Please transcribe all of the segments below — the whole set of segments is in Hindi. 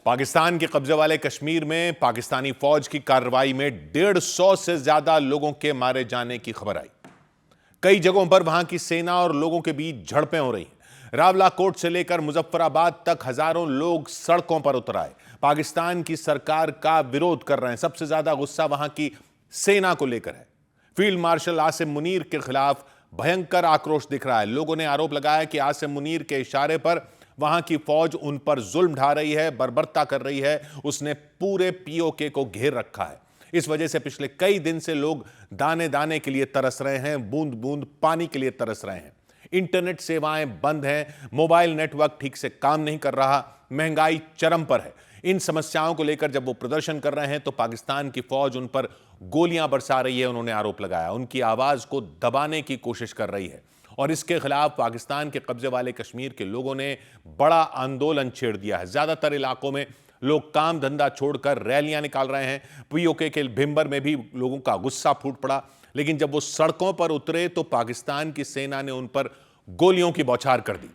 पाकिस्तान के कब्जे वाले कश्मीर में पाकिस्तानी फौज की कार्रवाई में 150 से ज्यादा लोगों के मारे जाने की खबर आई। कई जगहों पर वहां की सेना और लोगों के बीच झड़पें हो रही हैं। रावलाकोट से लेकर मुजफ्फराबाद तक हजारों लोग सड़कों पर उतर आए, पाकिस्तान की सरकार का विरोध कर रहे हैं। सबसे ज्यादा गुस्सा वहां की सेना को लेकर है। फील्ड मार्शल आसिम मुनीर के खिलाफ भयंकर आक्रोश दिख रहा है। लोगों ने आरोप लगाया कि आसिम मुनीर के इशारे पर वहां की फौज उन पर जुल्म ढा रही है, बर्बरता कर रही है। उसने पूरे पीओके को घेर रखा है। इस वजह से पिछले कई दिन से लोग दाने दाने के लिए तरस रहे हैं, बूंद बूंद पानी के लिए तरस रहे हैं। इंटरनेट सेवाएं बंद हैं, मोबाइल नेटवर्क ठीक से काम नहीं कर रहा, महंगाई चरम पर है। इन समस्याओं को लेकर जब वो प्रदर्शन कर रहे हैं तो पाकिस्तान की फौज उन पर गोलियां बरसा रही है। उन्होंने आरोप लगाया, उनकी आवाज को दबाने की कोशिश कर रही है। और इसके खिलाफ पाकिस्तान के कब्जे वाले कश्मीर के लोगों ने बड़ा आंदोलन छेड़ दिया है। ज्यादातर इलाकों में लोग काम धंधा छोड़कर रैलियां निकाल रहे हैं। पीओके के भिंबर में भी लोगों का गुस्सा फूट पड़ा, लेकिन जब वो सड़कों पर उतरे तो पाकिस्तान की सेना ने उन पर गोलियों की बौछार कर दी।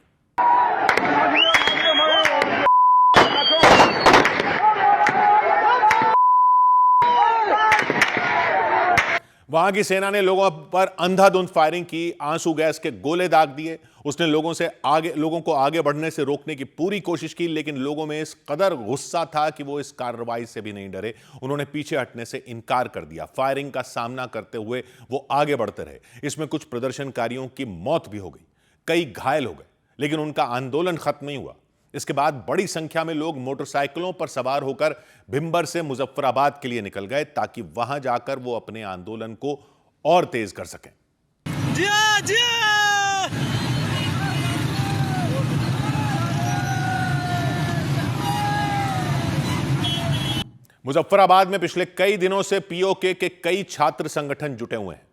वहां की सेना ने लोगों पर अंधाधुंध फायरिंग की, आंसू गैस के गोले दाग दिए। उसने लोगों को आगे बढ़ने से रोकने की पूरी कोशिश की, लेकिन लोगों में इस कदर गुस्सा था कि वो इस कार्रवाई से भी नहीं डरे। उन्होंने पीछे हटने से इनकार कर दिया। फायरिंग का सामना करते हुए वो आगे बढ़ते रहे। इसमें कुछ प्रदर्शनकारियों की मौत भी हो गई, कई घायल हो गए, लेकिन उनका आंदोलन खत्म नहीं हुआ। इसके बाद बड़ी संख्या में लोग मोटरसाइकिलों पर सवार होकर भिंबर से मुजफ्फराबाद के लिए निकल गए, ताकि वहां जाकर वो अपने आंदोलन को और तेज कर सकें। जिया, जिया! मुजफ्फराबाद में पिछले कई दिनों से पीओके के कई छात्र संगठन जुटे हुए हैं,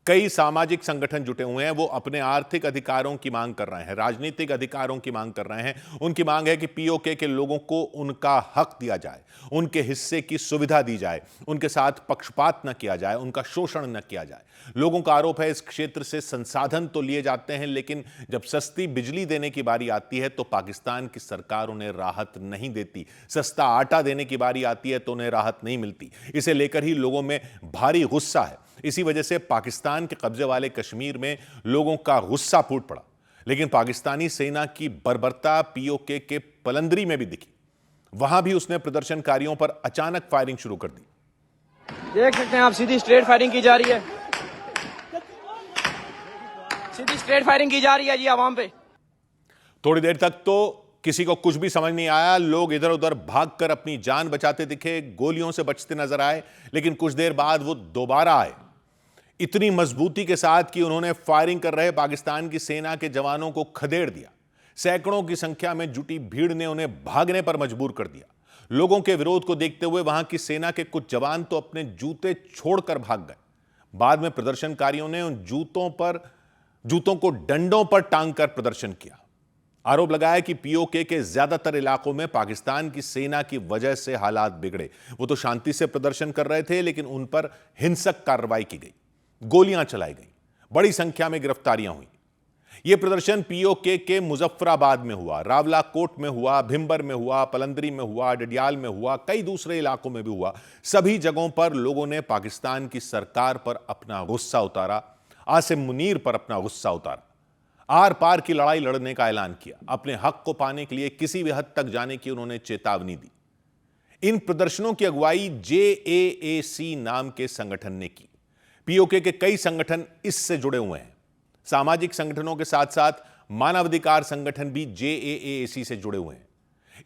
कई सामाजिक संगठन जुटे हुए हैं। वो अपने आर्थिक अधिकारों की मांग कर रहे हैं, राजनीतिक अधिकारों की मांग कर रहे हैं। उनकी मांग है कि पीओके के लोगों को उनका हक दिया जाए, उनके हिस्से की सुविधा दी जाए, उनके साथ पक्षपात न किया जाए, उनका शोषण न किया जाए। लोगों का आरोप है इस क्षेत्र से संसाधन तो लिए जाते हैं, लेकिन जब सस्ती बिजली देने की बारी आती है तो पाकिस्तान की सरकार उन्हें राहत नहीं देती। सस्ता आटा देने की बारी आती है तो उन्हें राहत नहीं मिलती। इसे लेकर ही लोगों में भारी गुस्सा है। इसी वजह से पाकिस्तान के कब्जे वाले कश्मीर में लोगों का गुस्सा फूट पड़ा। लेकिन पाकिस्तानी सेना की बर्बरता पीओके के पलंदरी में भी दिखी। वहां भी उसने प्रदर्शनकारियों पर अचानक फायरिंग शुरू कर दी। देख सकते हैं आप, सीधी स्ट्रेट फायरिंग की जा रही है, सीधी स्ट्रेट फायरिंग की जा रही है जी आवाम पे। थोड़ी देर तक तो किसी को कुछ भी समझ नहीं आया। लोग इधर उधर भागकर अपनी जान बचाते दिखे, गोलियों से बचते नजर आए, लेकिन कुछ देर बाद वो दोबारा आए, इतनी मजबूती के साथ कि उन्होंने फायरिंग कर रहे पाकिस्तान की सेना के जवानों को खदेड़ दिया। सैकड़ों की संख्या में जुटी भीड़ ने उन्हें भागने पर मजबूर कर दिया। लोगों के विरोध को देखते हुए वहां की सेना के कुछ जवान तो अपने जूते छोड़कर भाग गए। बाद में प्रदर्शनकारियों ने उन जूतों को डंडों पर टांग कर प्रदर्शन किया। आरोप लगाया कि पीओके के ज्यादातर इलाकों में पाकिस्तान की सेना की वजह से हालात बिगड़े। वो तो शांति से प्रदर्शन कर रहे थे, लेकिन उन पर हिंसक कार्रवाई की गई, गोलियां चलाई गई, बड़ी संख्या में गिरफ्तारियां हुई। यह प्रदर्शन पीओके के मुजफ्फराबाद में हुआ, रावलाकोट में हुआ, भिंबर में हुआ, पलंदरी में हुआ, डडियाल में हुआ, कई दूसरे इलाकों में भी हुआ। सभी जगहों पर लोगों ने पाकिस्तान की सरकार पर अपना गुस्सा उतारा, आसिम मुनीर पर अपना गुस्सा उतारा, आर पार की लड़ाई लड़ने का ऐलान किया। अपने हक को पाने के लिए किसी भी हद तक जाने की उन्होंने चेतावनी दी। इन प्रदर्शनों की अगुवाई जेएएसी नाम के संगठन ने की। पीओके के कई संगठन इससे जुड़े हुए हैं। सामाजिक संगठनों के साथ साथ मानवाधिकार संगठन भी जेएएसी से जुड़े हुए हैं।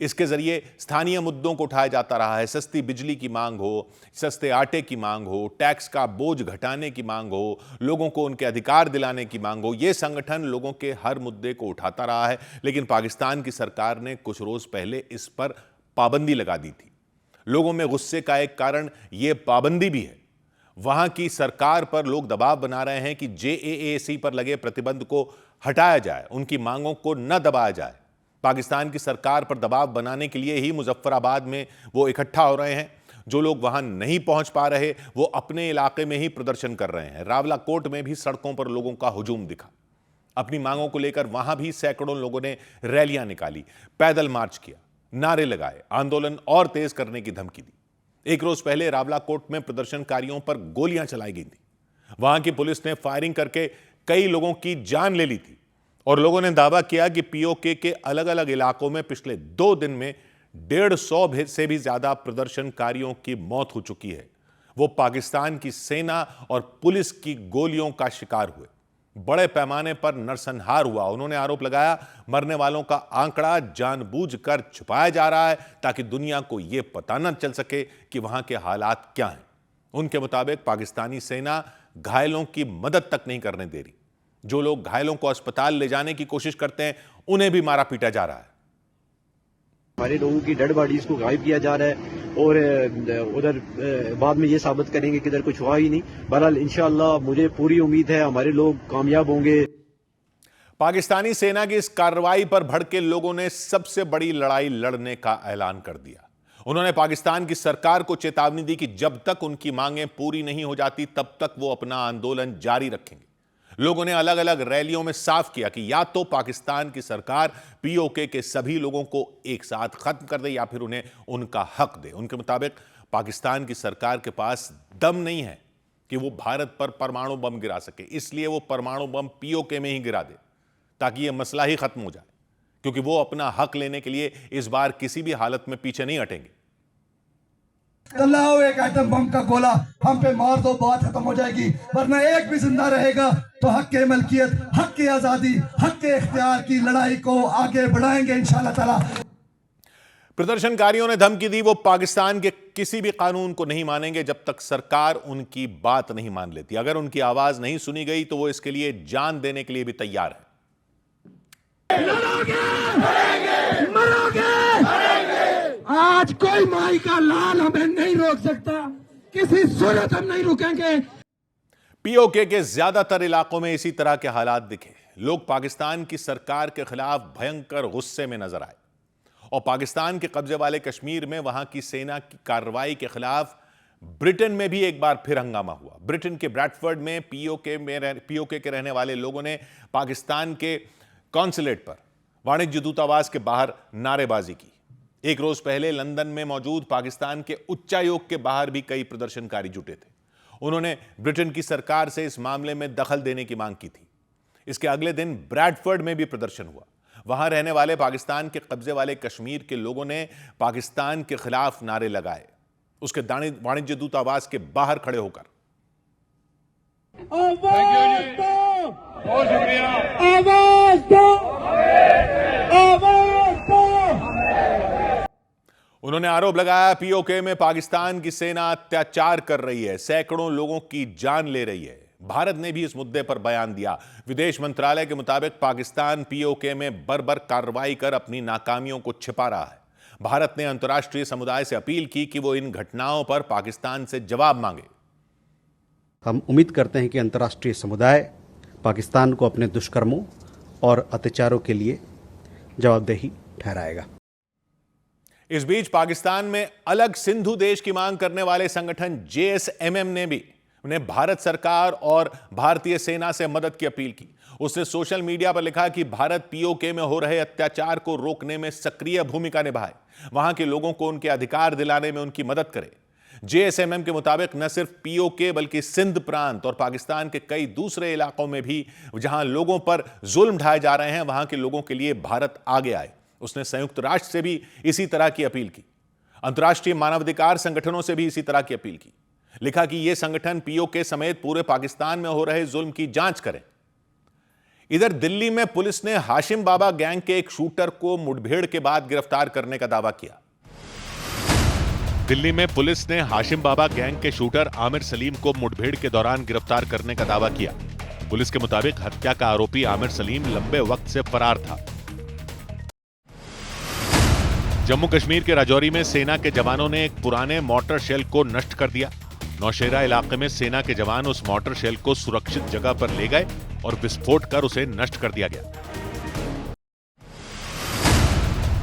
इसके जरिए स्थानीय मुद्दों को उठाया जाता रहा है। सस्ती बिजली की मांग हो, सस्ते आटे की मांग हो, टैक्स का बोझ घटाने की मांग हो, लोगों को उनके अधिकार दिलाने की मांग हो, यह संगठन लोगों के हर मुद्दे को उठाता रहा है। लेकिन पाकिस्तान की सरकार ने कुछ रोज पहले इस पर पाबंदी लगा दी थी। लोगों में गुस्से का एक कारण यह पाबंदी भी है। वहां की सरकार पर लोग दबाव बना रहे हैं कि जेएएसी पर लगे प्रतिबंध को हटाया जाए, उनकी मांगों को न दबाया जाए। पाकिस्तान की सरकार पर दबाव बनाने के लिए ही मुजफ्फराबाद में वो इकट्ठा हो रहे हैं। जो लोग वहां नहीं पहुंच पा रहे, वो अपने इलाके में ही प्रदर्शन कर रहे हैं। रावलाकोट में भी सड़कों पर लोगों का हुजूम दिखा। अपनी मांगों को लेकर वहां भी सैकड़ों लोगों ने रैलियां निकाली, पैदल मार्च किया। नारे लगाए, आंदोलन और तेज करने की धमकी दी। एक रोज पहले रावलाकोट में प्रदर्शनकारियों पर गोलियां चलाई गई थी। वहां की पुलिस ने फायरिंग करके कई लोगों की जान ले ली थी और लोगों ने दावा किया कि पीओके के अलग अलग इलाकों में पिछले 2 दिन में 150 से भी ज्यादा प्रदर्शनकारियों की मौत हो चुकी है। वो पाकिस्तान की सेना और पुलिस की गोलियों का शिकार हुए। बड़े पैमाने पर नरसंहार हुआ। उन्होंने आरोप लगाया मरने वालों का आंकड़ा जानबूझकर छुपाया जा रहा है ताकि दुनिया को यह पता न चल सके कि वहां के हालात क्या हैं। उनके मुताबिक पाकिस्तानी सेना घायलों की मदद तक नहीं करने दे रही। जो लोग घायलों को अस्पताल ले जाने की कोशिश करते हैं उन्हें भी मारा पीटा जा रहा है। हमारे लोगों की डेड बॉडीज को गायब किया जा रहा है और उधर बाद में ये साबित करेंगे कि इधर कुछ हुआ ही नहीं। बहरहाल इंशाअल्लाह मुझे पूरी उम्मीद है हमारे लोग कामयाब होंगे। पाकिस्तानी सेना की इस कार्रवाई पर भड़के लोगों ने सबसे बड़ी लड़ाई लड़ने का ऐलान कर दिया। उन्होंने पाकिस्तान की सरकार को चेतावनी दी कि जब तक उनकी मांगें पूरी नहीं हो जाती तब तक वो अपना आंदोलन जारी रखेंगे। लोगों ने अलग अलग रैलियों में साफ किया कि या तो पाकिस्तान की सरकार पीओके के सभी लोगों को एक साथ खत्म कर दे या फिर उन्हें उनका हक दे। उनके मुताबिक पाकिस्तान की सरकार के पास दम नहीं है कि वो भारत पर परमाणु बम गिरा सके, इसलिए वो परमाणु बम पीओके में ही गिरा दे ताकि यह मसला ही खत्म हो जाए, क्योंकि वो अपना हक लेने के लिए इस बार किसी भी हालत में पीछे नहीं हटेंगे। लाओ एक एटम बम का गोला हम पे मार दो, बात खत्म हो जाएगी, वरना एक भी जिंदा रहेगा तो हक के मलकियत, हक की आजादी, हक के इख्तियार की लड़ाई को आगे बढ़ाएंगे इंशाअल्लाह ताला। प्रदर्शनकारियों ने धमकी दी वो पाकिस्तान के किसी भी कानून को नहीं मानेंगे जब तक सरकार उनकी बात नहीं मान लेती। अगर उनकी आवाज नहीं सुनी गई तो वो इसके लिए जान देने के लिए भी तैयार है। लड़ोगे, मरोगे, आज कोई माई का लाल हमें नहीं रोक सकता, किसी सूरत हम नहीं रुकेंगे। पीओके के ज्यादातर इलाकों में इसी तरह के हालात दिखे। लोग पाकिस्तान की सरकार के खिलाफ भयंकर गुस्से में नजर आए और पाकिस्तान के कब्जे वाले कश्मीर में वहां की सेना की कार्रवाई के खिलाफ ब्रिटेन में भी एक बार फिर हंगामा हुआ। ब्रिटेन के ब्रैडफोर्ड में पीओके के रहने वाले लोगों ने पाकिस्तान के कॉन्सुलेट पर, वाणिज्य दूतावास के बाहर नारेबाजी की। एक रोज पहले लंदन में मौजूद पाकिस्तान के उच्चायोग के बाहर भी कई प्रदर्शनकारी जुटे थे। उन्होंने ब्रिटेन की सरकार से इस मामले में दखल देने की मांग की थी। इसके अगले दिन ब्रैडफोर्ड में भी प्रदर्शन हुआ। वहां रहने वाले पाकिस्तान के कब्जे वाले कश्मीर के लोगों ने पाकिस्तान के खिलाफ नारे लगाए, उसके वाणिज्य दूतावास के बाहर खड़े होकर। आवाज दो, बहुत शुक्रिया, आवाज दो, आवाज दो। उन्होंने आरोप लगाया पीओके में पाकिस्तान की सेना अत्याचार कर रही है, सैकड़ों लोगों की जान ले रही है। भारत ने भी इस मुद्दे पर बयान दिया। विदेश मंत्रालय के मुताबिक पाकिस्तान पीओके में बर्बर कार्रवाई कर अपनी नाकामियों को छिपा रहा है। भारत ने अंतर्राष्ट्रीय समुदाय से अपील की कि वो इन घटनाओं पर पाकिस्तान से जवाब मांगे। हम उम्मीद करते हैं कि अंतर्राष्ट्रीय समुदाय पाकिस्तान को अपने दुष्कर्मों और अत्याचारों के लिए जवाबदेही ठहराएगा। इस बीच पाकिस्तान में अलग सिंधु देश की मांग करने वाले संगठन जेएसएमएम ने भी उन्हें भारत सरकार और भारतीय सेना से मदद की अपील की। उसने सोशल मीडिया पर लिखा कि भारत पीओके में हो रहे अत्याचार को रोकने में सक्रिय भूमिका निभाए, वहां के लोगों को उनके अधिकार दिलाने में उनकी मदद करे। जेएसएमएम के मुताबिक न सिर्फ पीओके बल्कि सिंध प्रांत और पाकिस्तान के कई दूसरे इलाकों में भी जहां लोगों पर जुल्म ढाए जा रहे हैं, वहां के लोगों के लिए भारत आगे आए। उसने संयुक्त राष्ट्र से भी इसी तरह की अपील की, अंतर्राष्ट्रीय मानवाधिकार संगठनों से भी इसी तरह की अपील की। लिखा कि यह संगठन पीओके समेत पूरे पाकिस्तान में हो रहे जुल्म की जांच करें। इधर दिल्ली में पुलिस ने हाशिम बाबा गैंग के एक शूटर को मुठभेड़ के बाद गिरफ्तार करने का दावा किया। दिल्ली में पुलिस ने हाशिम बाबा गैंग के शूटर आमिर सलीम को मुठभेड़ के दौरान गिरफ्तार करने का दावा किया। पुलिस के मुताबिक हत्या का आरोपी आमिर सलीम लंबे वक्त से फरार था। जम्मू कश्मीर के राजौरी में सेना के जवानों ने एक पुराने मोटर शेल को नष्ट कर दिया। नौशेरा इलाके में सेना के जवान उस मोटर शेल को सुरक्षित जगह पर ले गए और विस्फोट कर उसे नष्ट कर दिया गया।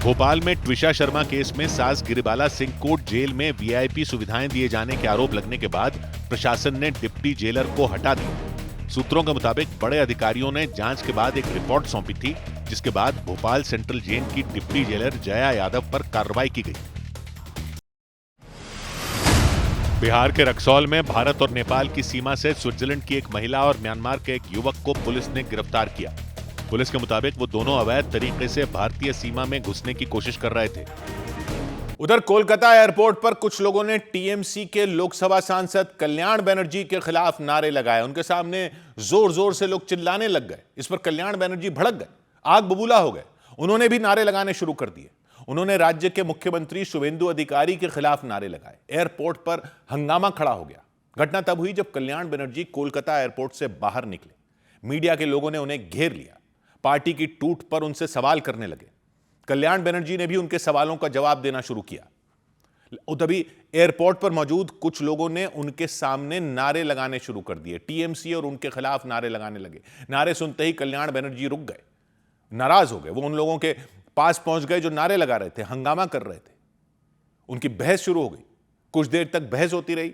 भोपाल में ट्विशा शर्मा केस में सास गिरिबाला सिंह कोट जेल में वीआईपी सुविधाएं दिए जाने के आरोप लगने के बाद प्रशासन ने डिप्टी जेलर को हटा दिया। सूत्रों के मुताबिक बड़े अधिकारियों ने जांच के बाद एक रिपोर्ट सौंपी थी जिसके बाद भोपाल सेंट्रल जेल की डिप्टी जेलर जया यादव पर कार्रवाई की गई। बिहार के रक्सौल में भारत और नेपाल की सीमा से स्विट्जरलैंड की एक महिला और म्यांमार के एक युवक को पुलिस ने गिरफ्तार किया। पुलिस के मुताबिक वो दोनों अवैध तरीके से भारतीय सीमा में घुसने की कोशिश कर रहे थे। उधर कोलकाता एयरपोर्ट पर कुछ लोगों ने टीएमसी के लोकसभा सांसद कल्याण बनर्जी के खिलाफ नारे लगाए। उनके सामने जोर जोर से लोग चिल्लाने लग गए। इस पर कल्याण बनर्जी भड़क गए, आग बबूला हो गए। उन्होंने भी नारे लगाने शुरू कर दिए। उन्होंने राज्य के मुख्यमंत्री शुभेंदु अधिकारी के खिलाफ नारे लगाए। एयरपोर्ट पर हंगामा खड़ा हो गया। घटना तब हुई जब कल्याण बनर्जी कोलकाता एयरपोर्ट से बाहर निकले। मीडिया के लोगों ने उन्हें घेर लिया, पार्टी की टूट पर उनसे सवाल करने लगे। कल्याण बनर्जी ने भी उनके सवालों का जवाब देना शुरू किया। तभी एयरपोर्ट पर मौजूद कुछ लोगों ने उनके सामने नारे लगाने शुरू कर दिए। टीएमसी और उनके खिलाफ नारे लगाने लगे। नारे सुनते ही कल्याण बनर्जी रुक गए, नाराज हो गए। वो उन लोगों के पास पहुंच गए जो नारे लगा रहे थे, हंगामा कर रहे थे। उनकी बहस शुरू हो गई। कुछ देर तक बहस होती रही।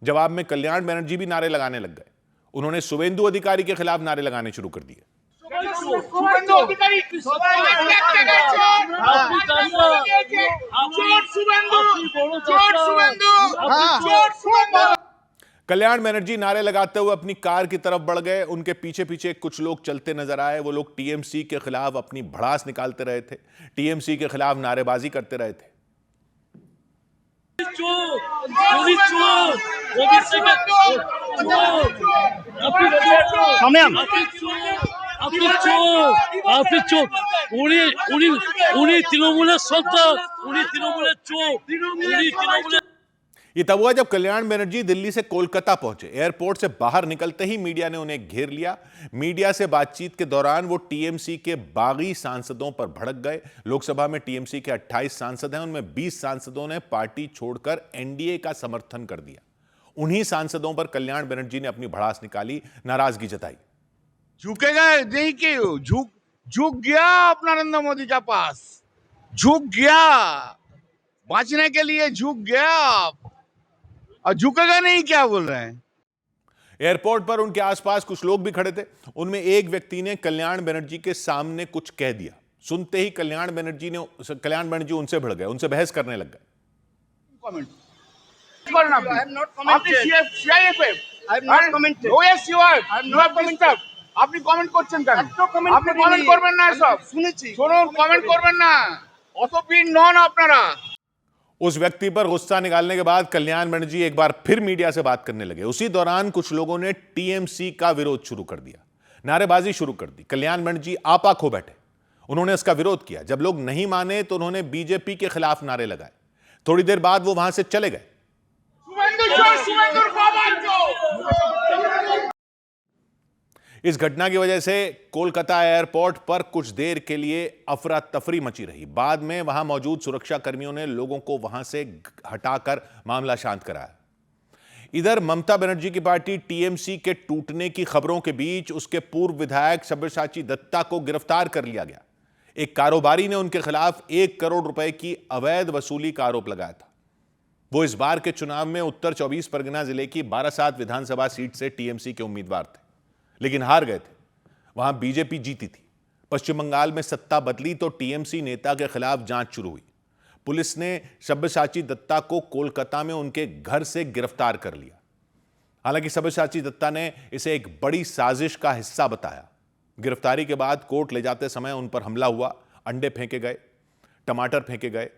जवाब में कल्याण बनर्जी भी नारे लगाने लग गए। उन्होंने शुभेंदु अधिकारी के खिलाफ नारे लगाने शुरू कर दिए। कल्याण बनर्जी नारे लगाते हुए अपनी कार की तरफ बढ़ गए। उनके पीछे पीछे कुछ लोग चलते नजर आए। वो लोग टीएमसी के खिलाफ अपनी भड़ास निकालते रहे थे, टीएमसी के खिलाफ नारेबाजी करते रहे थे। ये तब हुआ जब कल्याण बनर्जी दिल्ली से कोलकाता पहुंचे। एयरपोर्ट से बाहर निकलते ही मीडिया ने उन्हें घेर लिया। मीडिया से बातचीत के दौरान वो टीएमसी के बागी सांसदों पर भड़क गए। लोकसभा में टीएमसी के 28 सांसद हैं, उनमें 20 सांसदों ने पार्टी छोड़कर एनडीए का समर्थन कर दिया। उन्हीं सांसदों पर कल्याण बनर्जी ने अपनी भड़ास निकाली, नाराजगी जताई। झुकेगा नहीं कि झुक गया अपना नरेंद्र मोदी के पास, झुक गया, बांचने के लिए झुक गया और झुकेगा नहीं, क्या बोल रहे हैं। एयरपोर्ट पर उनके आसपास कुछ लोग भी खड़े थे। उनमें एक व्यक्ति ने कल्याण बनर्जी के सामने कुछ कह दिया। सुनते ही कल्याण बनर्जी उनसे भिड़ गए, उनसे बहस करने लग गए। আপনি কমেন্ট করছেন কেন? আপনি কমেন্ট করবেন না, সব শুনেছি। শুনুন, কমেন্ট করবেন না, অত পীর নন আপনারা। उस व्यक्ति पर गुस्सा निकालने के बाद कल्याण बनर्जी एक बार फिर मीडिया से बात करने लगे। उसी दौरान कुछ लोगों ने टीएमसी का विरोध शुरू कर दिया, नारेबाजी शुरू कर दी। कल्याण बनर्जी आपा खो बैठे। उन्होंने इसका विरोध किया। जब लोग नहीं माने तो उन्होंने बीजेपी के खिलाफ नारे लगाए। थोड़ी देर बाद वो वहां से चले गए। इस घटना की वजह से कोलकाता एयरपोर्ट पर कुछ देर के लिए अफरा तफरी मची रही। बाद में वहां मौजूद सुरक्षा कर्मियों ने लोगों को वहां से हटाकर मामला शांत कराया। इधर ममता बनर्जी की पार्टी टीएमसी के टूटने की खबरों के बीच उसके पूर्व विधायक सब्यसाची दत्ता को गिरफ्तार कर लिया गया। एक कारोबारी ने उनके खिलाफ 1 करोड़ रुपए की अवैध वसूली का आरोप लगाया था। वो इस बार के चुनाव में उत्तर 24 परगना जिले की बारासात विधानसभा सीट से टीएमसी के उम्मीदवार थे, लेकिन हार गए थे। वहां बीजेपी जीती थी। पश्चिम बंगाल में सत्ता बदली तो टीएमसी नेता के खिलाफ जांच शुरू हुई। पुलिस ने सब्यसाची दत्ता को कोलकाता में उनके घर से गिरफ्तार कर लिया। हालांकि सब्यसाची दत्ता ने इसे एक बड़ी साजिश का हिस्सा बताया। गिरफ्तारी के बाद कोर्ट ले जाते समय उन पर हमला हुआ, अंडे फेंके गए, टमाटर फेंके गए,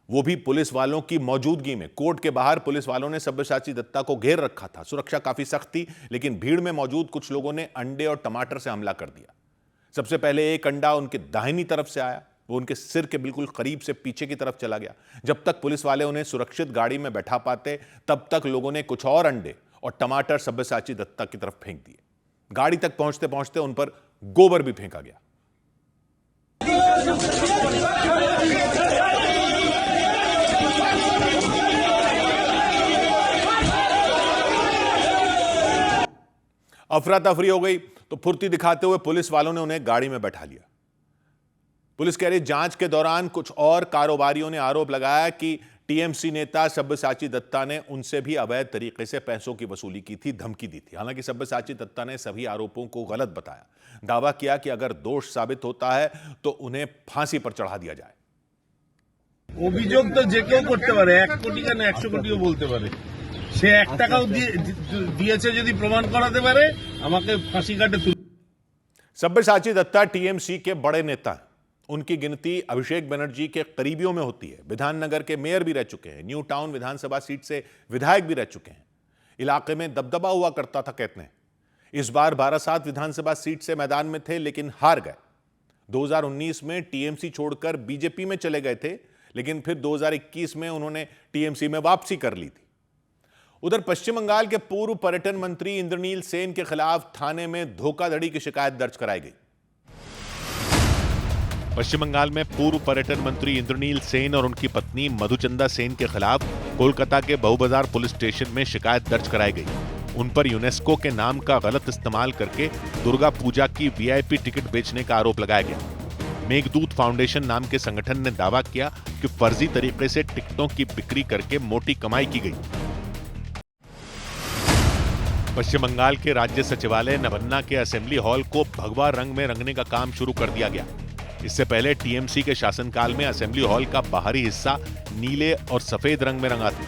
वो भी पुलिस वालों की मौजूदगी में। कोर्ट के बाहर पुलिस वालों ने सब्यसाची दत्ता को घेर रखा था। सुरक्षा काफी सख्त थी, लेकिन भीड़ में मौजूद कुछ लोगों ने अंडे और टमाटर से हमला कर दिया। सबसे पहले एक अंडा उनके दाहिनी तरफ से आया, वो उनके सिर के बिल्कुल करीब से पीछे की तरफ चला गया। जब तक पुलिस वाले उन्हें सुरक्षित गाड़ी में बैठा पाते, तब तक लोगों ने कुछ और अंडे और टमाटर सब्यसाची दत्ता की तरफ फेंक दिए। गाड़ी तक पहुंचते पहुंचते उन पर गोबर भी फेंका गया। अफरा तफरी हो गई तो फुर्ती दिखाते हुए पुलिस वालों ने उन्हें गाड़ी में बैठा लिया। पुलिस कह रही जांच के दौरान कुछ और कारोबारियों ने आरोप लगाया कि टीएमसी नेता सब्यसाची दत्ता ने उनसे भी अवैध तरीके से पैसों की वसूली की थी, धमकी दी थी। हालांकि सब्यसाची दत्ता ने सभी आरोपों को गलत बताया, दावा किया कि अगर दोष साबित होता है तो उन्हें फांसी पर चढ़ा दिया जाए। অভিযোগ তো যে কেউ করতে পারে, 1 কোটি কেন 100 কোটিও বলতে পারে। সে 1 টাকাও দিয়েছে যদি প্রমাণ করাতে পারে আমাকে ফাঁসি কাটে তুলে। सब्यसाची दत्ता टीएमसी के बड़े नेता हैं। उनकी गिनती अभिषेक बनर्जी के करीबियों में होती है। विधाननगर के मेयर भी रह चुके हैं, न्यू टाउन विधानसभा सीट से विधायक भी रह चुके हैं। इलाके में दबदबा हुआ करता था, कहते हैं। इस बार बारासात विधानसभा सीट से मैदान में थे लेकिन हार गए। 2019 में टीएमसी छोड़कर बीजेपी में चले गए थे, लेकिन फिर 2021 में उन्होंने टीएमसी में वापसी कर ली थी। उधर पश्चिम बंगाल के पूर्व पर्यटन मंत्री इंद्रनील सेन के खिलाफ थाने में धोखाधड़ी की शिकायत दर्ज कराई गई। पश्चिम बंगाल में पूर्व पर्यटन मंत्री इंद्रनील सेन और उनकी पत्नी मधुचंदा सेन के खिलाफ कोलकाता के बहुबाजार पुलिस स्टेशन में शिकायत दर्ज कराई गई। उन पर यूनेस्को के नाम का गलत इस्तेमाल करके दुर्गा पूजा की वीआईपी टिकट बेचने का आरोप लगाया गया। मेघदूत फाउंडेशन नाम के संगठन ने दावा किया कि फर्जी तरीके से टिकटों की बिक्री करके मोटी कमाई की गई। पश्चिम बंगाल के राज्य सचिवालय नवन्ना के असेंबली हॉल को भगवा रंग में रंगने का काम शुरू कर दिया गया। इससे पहले टीएमसी के शासनकाल में असेंबली हॉल का बाहरी हिस्सा नीले और सफेद रंग में रंगा था।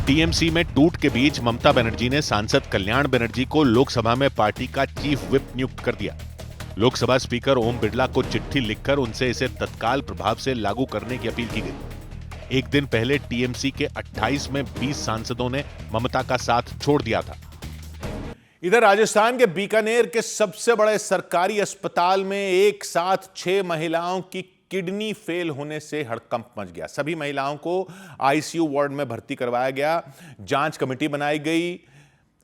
टीएमसी में टूट के बीच ममता बनर्जी ने सांसद कल्याण बनर्जी को लोकसभा में पार्टी का चीफ विप नियुक्त कर दिया। लोकसभा स्पीकर ओम बिरला को चिट्ठी लिखकर उनसे इसे तत्काल प्रभाव से लागू करने की अपील की गई। एक दिन पहले टीएमसी के 28 में 20 सांसदों ने ममता का साथ छोड़ दिया था। इधर राजस्थान के बीकानेर के सबसे बड़े सरकारी अस्पताल में एक साथ 6 महिलाओं की किडनी फेल होने से हड़कंप मच गया। सभी महिलाओं को आईसीयू वार्ड में भर्ती करवाया गया। जांच कमेटी बनाई गई।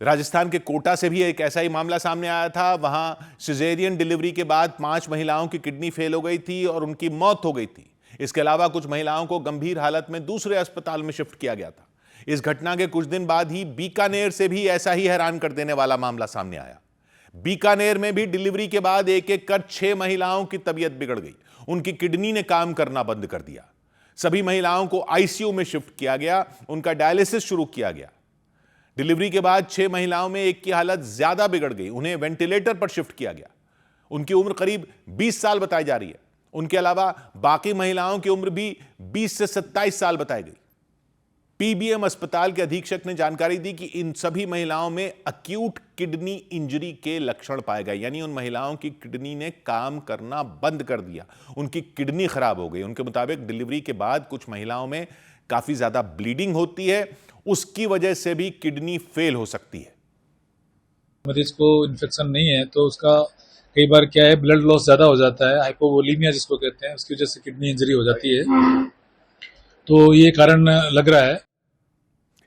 राजस्थान के कोटा से भी एक ऐसा ही मामला सामने आया था। वहां सिजेरियन डिलीवरी के बाद 5 महिलाओं की किडनी फेल हो गई थी और उनकी मौत हो गई थी। इसके अलावा कुछ महिलाओं को गंभीर हालत में दूसरे अस्पताल में शिफ्ट किया गया था। इस घटना के कुछ दिन बाद ही बीकानेर से भी ऐसा ही हैरान कर देने वाला मामला सामने आया। बीकानेर में भी डिलीवरी के बाद एक एक कर 6 महिलाओं की तबीयत बिगड़ गई। उनकी किडनी ने काम करना बंद कर दिया। सभी महिलाओं को आईसीयू में शिफ्ट किया गया। उनका डायलिसिस शुरू किया गया। डिलीवरी के बाद 6 महिलाओं में एक की हालत ज्यादा बिगड़ गई। उन्हें वेंटिलेटर पर शिफ्ट किया गया। उनकी उम्र करीब 20 साल बताई जा रही है। उनके अलावा बाकी महिलाओं की उम्र भी 20 से 27 साल बताई गई। पीबीएम अस्पताल के अधीक्षक ने जानकारी दी कि इन सभी महिलाओं में अक्यूट किडनी इंजरी के लक्षण पाए गए, यानी उन महिलाओं की किडनी ने काम करना बंद कर दिया। उनकी किडनी खराब हो गई। उनके मुताबिक डिलीवरी के बाद कुछ महिलाओं में काफी ज्यादा ब्लीडिंग होती है। उसकी वजह से भी किडनी फेल हो सकती है। मरीज को इन्फेक्शन नहीं है तो उसका कई बार क्या है, ब्लड लॉस ज्यादा हो जाता है, हाइपोवोलीमिया जिसको कहते हैं, उसकी वजह से किडनी इंजरी हो जाती है। तो ये कारण लग रहा है।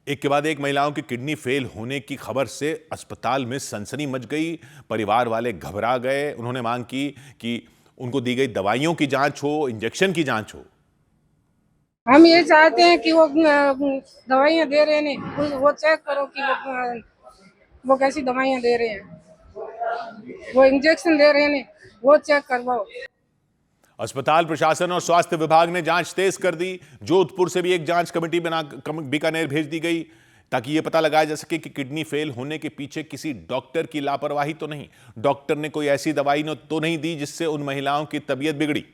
एक के बाद एक महिलाओं की किडनी फेल होने की खबर से अस्पताल में सनसनी मच गई। परिवार वाले घबरा गए। उन्होंने मांग की कि उनको दी गई दवाइयों की जांच हो, इंजेक्शन की जांच हो। हम ये चाहते हैं कि वो दवाइयाँ दे रहे हैं, वो चेक करो कि वो कैसी दवाइयाँ दे रहे हैं, वो इंजेक्शन दे रहे हैं, वो चेक करवाओ। अस्पताल प्रशासन और स्वास्थ्य विभाग ने जांच तेज कर दी। जोधपुर से भी एक जांच कमेटी बना बीकानेर भेज दी गई ताकि यह पता लगाया जा सके कि किडनी फेल होने के पीछे किसी डॉक्टर की लापरवाही तो नहीं, डॉक्टर ने कोई ऐसी दवाई तो नहीं दी जिससे उन महिलाओं की तबीयत बिगड़ी।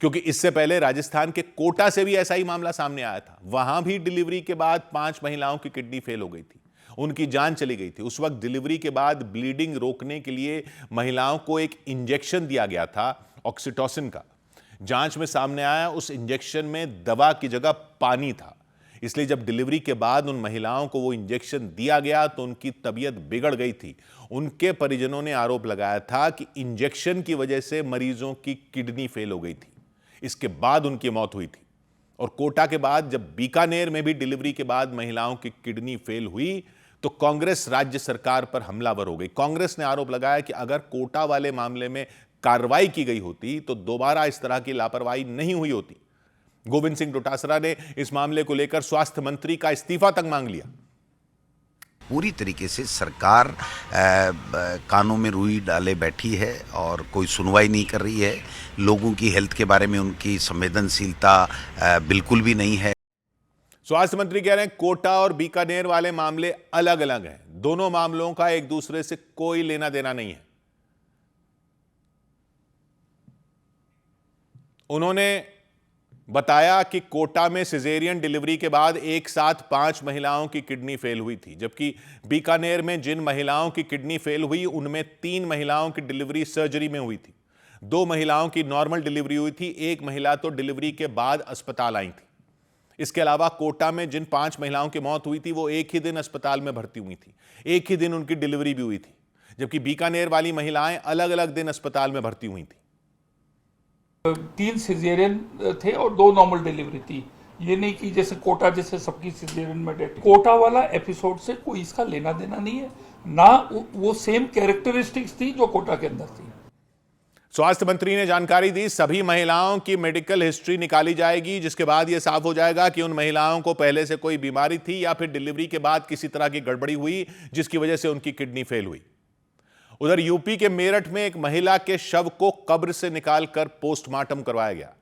क्योंकि इससे पहले राजस्थान के कोटा से भी ऐसा ही मामला सामने आया था। वहां भी डिलीवरी के बाद 5 महिलाओं की किडनी फेल हो गई थी। उनकी जान चली गई थी। उस वक्त डिलीवरी के बाद ब्लीडिंग रोकने के लिए महिलाओं को एक इंजेक्शन दिया गया था, ऑक्सीटोसिन का। जांच में सामने आया उस इंजेक्शन में दवा की जगह पानी था। इसलिए जब डिलीवरी के बाद उन महिलाओं को वो इंजेक्शन दिया गया तो उनकी तबीयत बिगड़ गई थी। उनके परिजनों ने आरोप लगाया था कि इंजेक्शन की वजह से मरीजों की किडनी फेल हो गई थी। इसके बाद उनकी मौत हुई थी। और कोटा के बाद जब बीकानेर में भी डिलीवरी के बाद महिलाओं की किडनी फेल हुई तो कांग्रेस राज्य सरकार पर हमलावर हो गई। कांग्रेस ने आरोप लगाया कि अगर कोटा वाले मामले में कार्रवाई की गई होती तो दोबारा इस तरह की लापरवाही नहीं हुई होती। गोविंद सिंह डोटासरा ने इस मामले को लेकर स्वास्थ्य मंत्री का इस्तीफा तक मांग लिया। पूरी तरीके से सरकार कानों में रुई डाले बैठी है और कोई सुनवाई नहीं कर रही है। लोगों की हेल्थ के बारे में उनकी संवेदनशीलता बिल्कुल भी नहीं है। स्वास्थ्य मंत्री कह रहे हैं कोटा और बीकानेर वाले मामले अलग अलग हैं, दोनों मामलों का एक दूसरे से कोई लेना देना नहीं है। उन्होंने बताया कि कोटा में सिजेरियन डिलीवरी के बाद एक साथ 5 महिलाओं की किडनी फेल हुई थी, जबकि बीकानेर में जिन महिलाओं की किडनी फेल हुई उनमें 3 महिलाओं की डिलीवरी सर्जरी में हुई थी, 2 महिलाओं की नॉर्मल डिलीवरी हुई थी, 1 महिला तो डिलीवरी के बाद अस्पताल आई थी। इसके अलावा कोटा में जिन 5 महिलाओं की मौत हुई थी वो एक ही दिन अस्पताल में भर्ती हुई थी, एक ही दिन उनकी डिलीवरी भी हुई थी, जबकि बीकानेर वाली महिलाएं अलग अलग दिन अस्पताल में भर्ती हुई थी। 3 सिजेरियन थे और 2 नॉर्मल डिलीवरी थी। ये नहीं कि जैसे कोटा जैसे सबकी सिजेरियन में डेथ। कोटा वाला एपिसोड से कोई इसका लेना देना नहीं है, ना वो सेम कैरेक्टरिस्टिक्स थी जो कोटा के अंदर थी। स्वास्थ्य मंत्री ने जानकारी दी सभी महिलाओं की मेडिकल हिस्ट्री निकाली जाएगी, जिसके बाद यह साफ हो जाएगा कि उन महिलाओं को पहले से कोई बीमारी थी या फिर डिलीवरी के बाद किसी तरह की गड़बड़ी हुई जिसकी वजह से उनकी किडनी फेल हुई। उधर यूपी के मेरठ में एक महिला के शव को कब्र से निकालकर पोस्टमार्टम करवाया गया।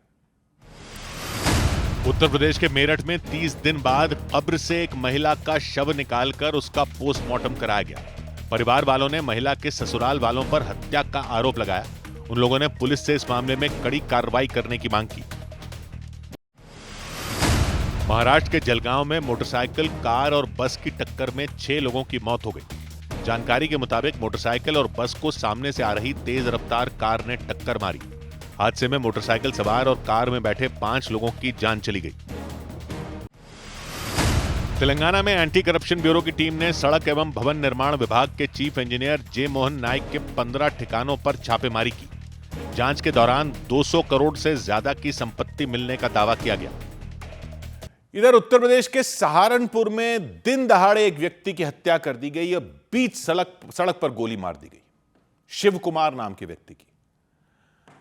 उत्तर प्रदेश के मेरठ में 30 दिन बाद कब्र से एक महिला का शव निकालकर उसका पोस्टमार्टम कराया गया। परिवार वालों ने महिला के ससुराल वालों पर हत्या का आरोप लगाया। उन लोगों ने पुलिस से इस मामले में कड़ी कार्रवाई करने की मांग की। महाराष्ट्र के जलगांव में मोटरसाइकिल, कार और बस की टक्कर में 6 लोगों की मौत हो गई। जानकारी के मुताबिक मोटरसाइकिल और बस को सामने से आ रही तेज रफ्तार कार ने टक्कर मारी। हादसे में मोटरसाइकिल सवार और कार में बैठे 5 लोगों की जान चली गई। तेलंगाना में एंटी करप्शन ब्यूरो की टीम ने सड़क एवं भवन निर्माण विभाग के चीफ इंजीनियर जे मोहन नाइक के 15 ठिकानों पर छापेमारी की। जांच के दौरान 200 करोड़ से ज्यादा की संपत्ति मिलने का दावा किया गया। इधर उत्तर प्रदेश के सहारनपुर में दिन दहाड़े एक व्यक्ति की हत्या कर दी गई और बीच सड़क पर गोली मार दी गई। शिव कुमार नाम के व्यक्ति की।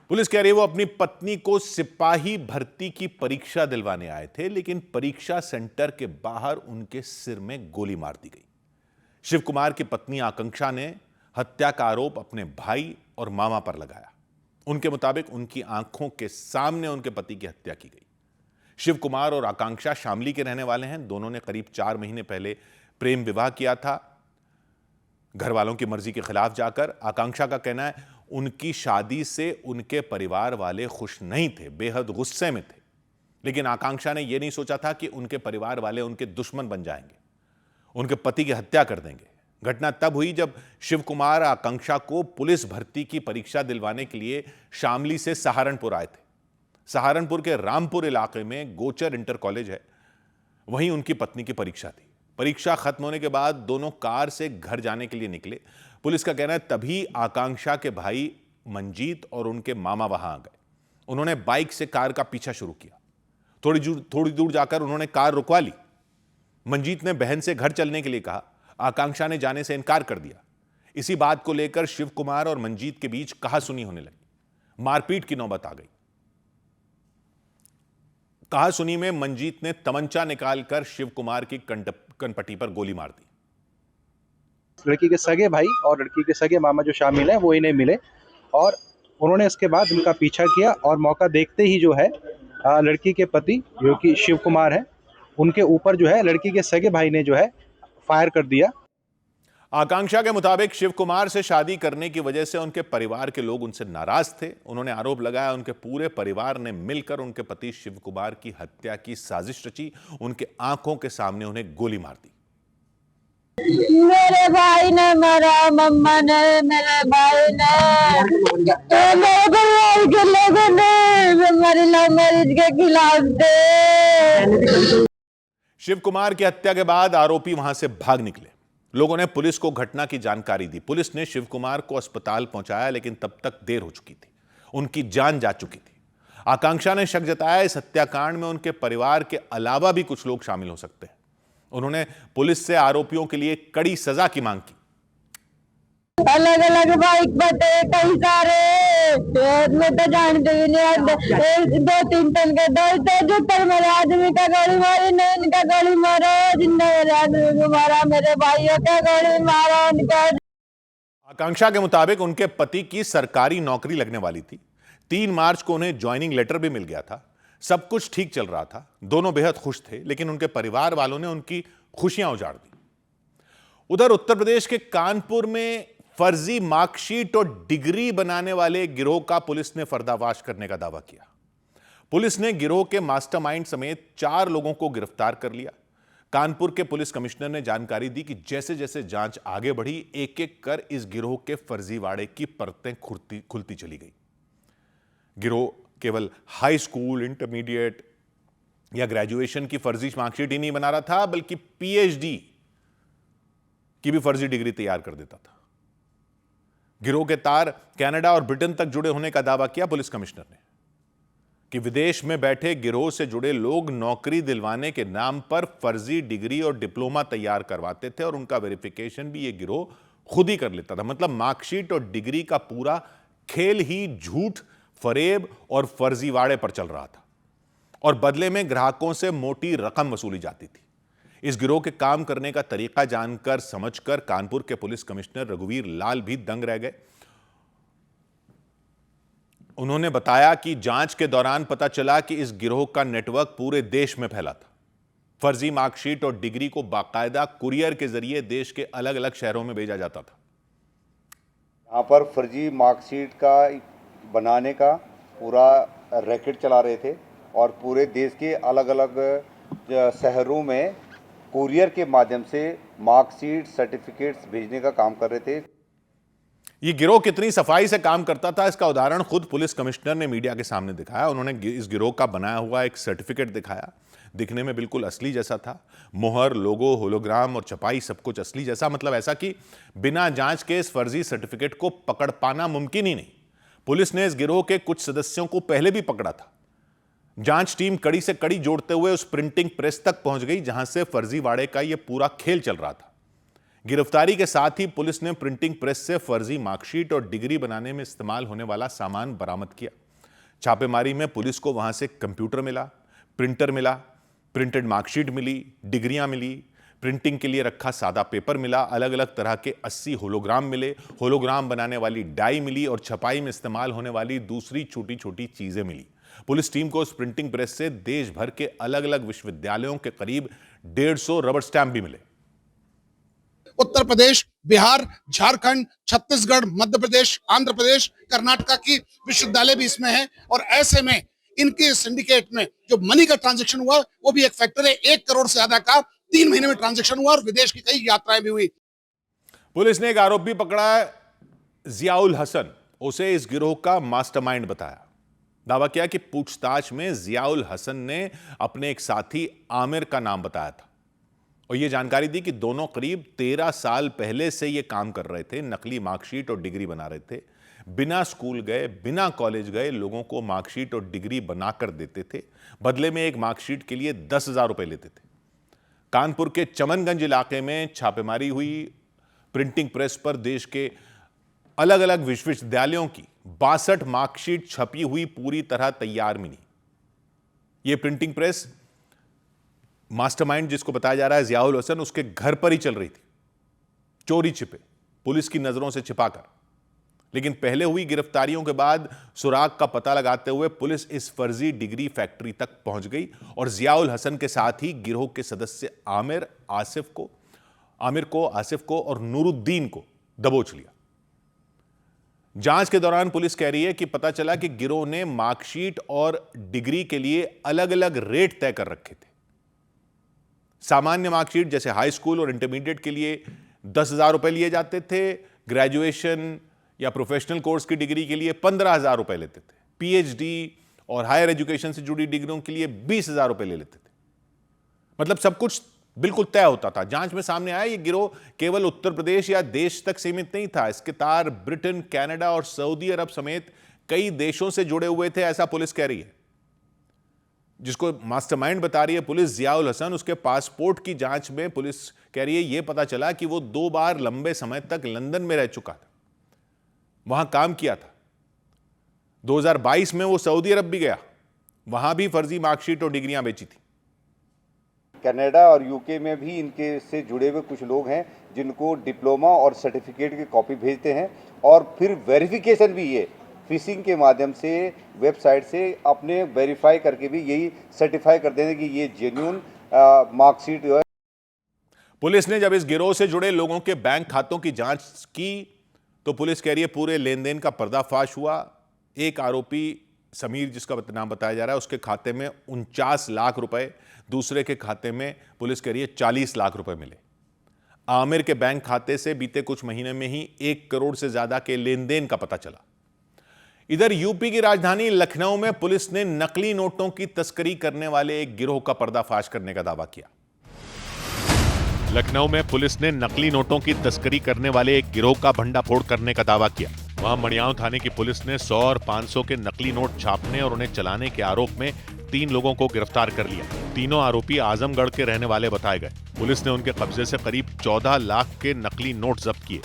पुलिस कह रही है वो अपनी पत्नी को सिपाही भर्ती की परीक्षा दिलवाने आए थे, लेकिन परीक्षा सेंटर के बाहर उनके सिर में गोली मार दी गई। शिव कुमार की पत्नी आकांक्षा ने हत्या का आरोप अपने भाई और मामा पर लगाया। उनके मुताबिक उनकी आंखों के सामने उनके पति की हत्या की गई। शिव कुमार और आकांक्षा शामली के रहने वाले हैं। दोनों ने करीब 4 महीने पहले प्रेम विवाह किया था, घर वालों की मर्जी के खिलाफ जाकर। आकांक्षा का कहना है उनकी शादी से उनके परिवार वाले खुश नहीं थे, बेहद गुस्से में थे। लेकिन आकांक्षा ने यह नहीं सोचा था कि उनके परिवार वाले उनके दुश्मन बन जाएंगे, उनके पति की हत्या कर देंगे। घटना तब हुई जब शिव कुमार आकांक्षा को पुलिस भर्ती की परीक्षा दिलवाने के लिए शामली से सहारनपुर आए थे। सहारनपुर के रामपुर इलाके में गोचर इंटर कॉलेज है, वहीं उनकी पत्नी की परीक्षा थी। परीक्षा खत्म होने के बाद दोनों कार से घर जाने के लिए निकले। पुलिस का कहना है तभी आकांक्षा के भाई मंजीत और उनके मामा वहां आ गए। उन्होंने बाइक से कार का पीछा शुरू किया। थोड़ी दूर जाकर उन्होंने कार रुकवा ली। मंजीत ने बहन से घर चलने के लिए कहा। आकांक्षा ने जाने से इनकार कर दिया। इसी बात को लेकर शिव कुमार और मंजीत के बीच कहासुनी होने लगी। मारपीट की नौबत आ गई। कहासुनी में मंजीत ने तमंचा निकालकर शिव कुमार की कनपट्टी पर गोली मार दी। लड़की के सगे भाई और लड़की के सगे मामा जो शामिल हैं वो इन्हें मिले और उन्होंने इसके बाद उनका पीछा किया और मौका देखते ही जो है लड़की के पति जो कि शिव कुमार है उनके ऊपर जो है लड़की के सगे भाई ने जो है फायर कर दिया। आकांक्षा के मुताबिक शिव कुमार से शादी करने की वजह से उनके परिवार के लोग उनसे नाराज थे। उन्होंने आरोप लगाया उनके पूरे परिवार ने मिलकर उनके पति शिव कुमार की हत्या की साजिश रची। उनके आंखों के सामने उन्हें गोली मार दी। मेरे भाई ने मारा, मम्मा ने, मेरे भाई ने, तो मेरे परिवार के लोगों ने हमारी लव मैरिज के खिलाफ थे। शिव कुमार की हत्या के बाद आरोपी वहां से भाग निकले। लोगों ने पुलिस को घटना की जानकारी दी। पुलिस ने शिव कुमार को अस्पताल पहुंचाया, लेकिन तब तक देर हो चुकी थी, उनकी जान जा चुकी थी। आकांक्षा ने शक जताया इस हत्याकांड में उनके परिवार के अलावा भी कुछ लोग शामिल हो सकते हैं। उन्होंने पुलिस से आरोपियों के लिए कड़ी सजा की मांग की। अलग अलग बाइक पर थे कई सारे, मैं तो जानते ही नहीं आते 2-3 टन का दर्द था जो पर मेरे आदमी का गोली मारी नहीं इनका गोली मारा जिंदा मेरे आदमी को मारा मेरे भाइयों का गोली मारा उनका। आकांक्षा के मुताबिक उनके पति की सरकारी नौकरी लगने वाली थी। 3 मार्च को उन्हें ज्वाइनिंग लेटर भी मिल गया था। सब कुछ ठीक चल रहा था, दोनों बेहद खुश थे, लेकिन उनके परिवार वालों ने उनकी खुशियां उजाड़ दी। उधर उत्तर प्रदेश के कानपुर में फर्जी मार्कशीट और डिग्री बनाने वाले गिरोह का पुलिस ने पर्दाफाश करने का दावा किया। पुलिस ने गिरोह के मास्टरमाइंड समेत 4 लोगों को गिरफ्तार कर लिया। कानपुर के पुलिस कमिश्नर ने जानकारी दी कि जैसे जैसे जांच आगे बढ़ी, एक एक कर इस गिरोह के फर्जीवाड़े की परतें खुलती चली गई। गिरोह केवल हाई स्कूल, इंटरमीडिएट या ग्रेजुएशन की फर्जी मार्कशीट ही नहीं बना रहा था, बल्कि पीएचडी की भी फर्जी डिग्री तैयार कर देता था। गिरोह के तार कनाडा और ब्रिटेन तक जुड़े होने का दावा किया पुलिस कमिश्नर ने कि विदेश में बैठे गिरोह से जुड़े लोग नौकरी दिलवाने के नाम पर फर्जी डिग्री और डिप्लोमा तैयार करवाते थे और उनका वेरिफिकेशन भी यह गिरोह खुद ही कर लेता था। मतलब मार्कशीट और डिग्री का पूरा खेल ही झूठ, फरेब और फर्जीवाड़े पर चल रहा था और बदले में ग्राहकों से मोटी रकम वसूली जाती थी। इस गिरोह के काम करने का तरीका जानकर समझकर कानपुर के पुलिस कमिश्नर रघुवीर लाल भी दंग रह गए। उन्होंने बताया कि जांच के दौरान पता चला कि इस गिरोह का नेटवर्क पूरे देश में फैला था। फर्जी मार्कशीट और डिग्री को बाकायदा कुरियर के जरिए देश के अलग अलग शहरों में भेजा जाता था। यहाँ पर फर्जी मार्कशीट का बनाने का पूरा रैकेट चला रहे थे और पूरे देश के अलग अलग शहरों में कुरियर के माध्यम से मार्कशीट, सर्टिफिकेट्स भेजने का काम कर रहे थे। यह गिरोह कितनी सफाई से काम करता था, इसका उदाहरण खुद पुलिस कमिश्नर ने मीडिया के सामने दिखाया। उन्होंने इस गिरोह का बनाया हुआ एक सर्टिफिकेट दिखाया। दिखने में बिल्कुल असली जैसा था। मोहर, लोगो, होलोग्राम और छपाई सब कुछ असली जैसा। मतलब ऐसा कि बिना जांच के इस फर्जी सर्टिफिकेट को पकड़ पाना मुमकिन ही नहीं। पुलिस ने इस गिरोह के कुछ सदस्यों को पहले भी पकड़ा था। जांच टीम कड़ी से कड़ी जोड़ते हुए उस प्रिंटिंग प्रेस तक पहुंच गई जहां से फर्जीवाड़े का यह पूरा खेल चल रहा था। गिरफ्तारी के साथ ही पुलिस ने प्रिंटिंग प्रेस से फर्जी मार्कशीट और डिग्री बनाने में इस्तेमाल होने वाला सामान बरामद किया। छापेमारी में पुलिस को वहां से कंप्यूटर मिला, प्रिंटर मिला, प्रिंटेड मार्कशीट मिली, डिग्रियां मिली, प्रिंटिंग के लिए रखा सादा पेपर मिला, अलग अलग तरह के 80 होलोग्राम मिले, होलोग्राम बनाने वाली डाई मिली और छपाई में इस्तेमाल होने वाली दूसरी छोटी छोटी चीजें मिली। पुलिस टीम को उस प्रिंटिंग प्रेस से देश भर के अलग अलग विश्वविद्यालयों के करीब 150 रबर स्टैंप भी मिले। उत्तर प्रदेश, बिहार, झारखंड, छत्तीसगढ़, मध्य प्रदेश, आंध्र प्रदेश, कर्नाटका की विश्वविद्यालय भी इसमें है और ऐसे में इनके सिंडिकेट में जो मनी का ट्रांजैक्शन हुआ वो भी एक फैक्टर है। 1 करोड़ से ज्यादा का 3 महीने में ट्रांजैक्शन हुआ और विदेश की कई यात्राएं भी हुई। पुलिस ने एक आरोपी पकड़ा है, जियाउल हसन। उसे इस गिरोह का मास्टरमाइंड बताया। दावा किया कि पूछताछ में जियाउल हसन ने अपने एक साथी आमिर का नाम बताया था और यह जानकारी दी कि दोनों करीब 13 साल पहले से यह काम कर रहे थे। नकली मार्कशीट और डिग्री बना रहे थे। बिना स्कूल गए, बिना कॉलेज गए लोगों को मार्कशीट और डिग्री बनाकर देते थे। बदले में एक मार्कशीट के लिए 10,000 रुपए लेते थे। कानपुर के चमनगंज इलाके में छापेमारी हुई। प्रिंटिंग प्रेस पर देश के अलग अलग विश्वविद्यालयों की 62 मार्कशीट छपी हुई पूरी तरह तैयार मिली। यह प्रिंटिंग प्रेस मास्टरमाइंड जिसको बताया जा रहा है जियाउल हसन, उसके घर पर ही चल रही थी, चोरी छिपे, पुलिस की नजरों से छिपाकर। लेकिन पहले हुई गिरफ्तारियों के बाद सुराग का पता लगाते हुए पुलिस इस फर्जी डिग्री फैक्ट्री तक पहुंच गई और जियाउल हसन के साथ ही गिरोह के सदस्य आमिर को, आसिफ को और नूरुद्दीन को दबोच लिया। जांच के दौरान पुलिस कह रही है कि पता चला कि गिरोह ने मार्कशीट और डिग्री के लिए अलग अलग रेट तय कर रखे थे। सामान्य मार्कशीट जैसे हाई स्कूल और इंटरमीडिएट के लिए 10,000 रुपए लिए जाते थे। ग्रेजुएशन या प्रोफेशनल कोर्स की डिग्री के लिए 15,000 रुपए लेते थे। पीएचडी और हायर एजुकेशन से जुड़ी डिग्रियों के लिए 20,000 रुपए ले लेते थे। मतलब सब कुछ बिल्कुल तय होता था। जांच में सामने आया ये गिरोह केवल उत्तर प्रदेश या देश तक सीमित नहीं था। इसके तार ब्रिटेन, कनाडा और सऊदी अरब समेत कई देशों से जुड़े हुए थे, ऐसा पुलिस कह रही है। जिसको मास्टरमाइंड बता रही है पुलिस जियाउल हसन, उसके पासपोर्ट की जांच में पुलिस कह रही है यह पता चला कि वो 2 बार लंबे समय तक लंदन में रह चुका था, वहां काम किया था। 2022 में वो सऊदी अरब भी गया, वहां भी फर्जी मार्कशीट और डिग्रियां बेची थी। कनाडा और यूके में भी इनके से जुड़े हुए कुछ लोग हैं जिनको डिप्लोमा और सर्टिफिकेट की कॉपी भेजते हैं और फिर वेरिफिकेशन भी ये फिशिंग के माध्यम से वेबसाइट से अपने वेरीफाई करके भी यही सर्टिफाई कर देंगे कि ये जेन्युइन मार्कशीट जो है। पुलिस ने जब इस गिरोह से जुड़े लोगों के बैंक खातों की जांच की तो पुलिस कह रही है पूरे लेन देन का पर्दाफाश हुआ। एक आरोपी समीर, जिसका नाम बताया जा रहा है, उसके खाते में 49 लाख रुपए, दूसरे के खाते में पुलिस कह रही है 40 लाख रुपए मिले। आमिर के बैंक खाते से बीते कुछ महीने में ही 1 करोड़ से ज्यादा के लेन देन का पता चला। इधर यूपी की राजधानी लखनऊ में पुलिस ने नकली नोटों की तस्करी करने वाले एक गिरोह का पर्दाफाश करने का दावा किया। लखनऊ में पुलिस ने नकली नोटों की तस्करी करने वाले एक गिरोह का भंडाफोड़ करने का दावा किया। वहां मड़ियाव थाने की पुलिस ने 100 और 500 के नकली नोट छापने और उन्हें चलाने के आरोप में 3 लोगों को गिरफ्तार कर लिया। तीनों आरोपी आजमगढ़ के रहने वाले बताए गए। पुलिस ने उनके कब्जे से करीब 14 लाख के नकली नोट जब्त किए।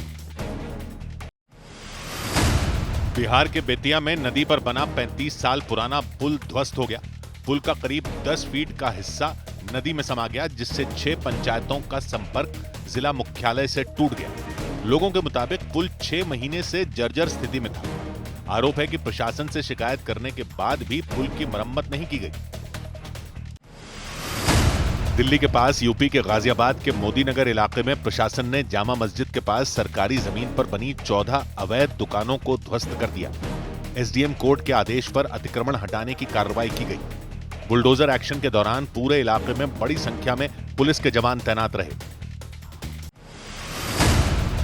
बिहार के बेतिया में नदी पर बना 35 साल पुराना पुल ध्वस्त हो गया। पुल का करीब 10 फीट का हिस्सा नदी में समा गया, जिससे 6 पंचायतों का संपर्क जिला मुख्यालय से टूट गया। लोगों के मुताबिक पुल 6 महीने से जर्जर स्थिति में था। आरोप है कि प्रशासन से शिकायत करने के बाद भी पुल की मरम्मत नहीं की गई। दिल्ली के पास यूपी के गाजियाबाद के मोदी नगर इलाके में प्रशासन ने जामा मस्जिद के पास सरकारी जमीन पर बनी 14 अवैध दुकानों को ध्वस्त कर दिया। एसडीएम कोर्ट के आदेश पर अतिक्रमण हटाने की कार्रवाई की गई। बुलडोजर एक्शन के दौरान पूरे इलाके में बड़ी संख्या में पुलिस के जवान तैनात रहे।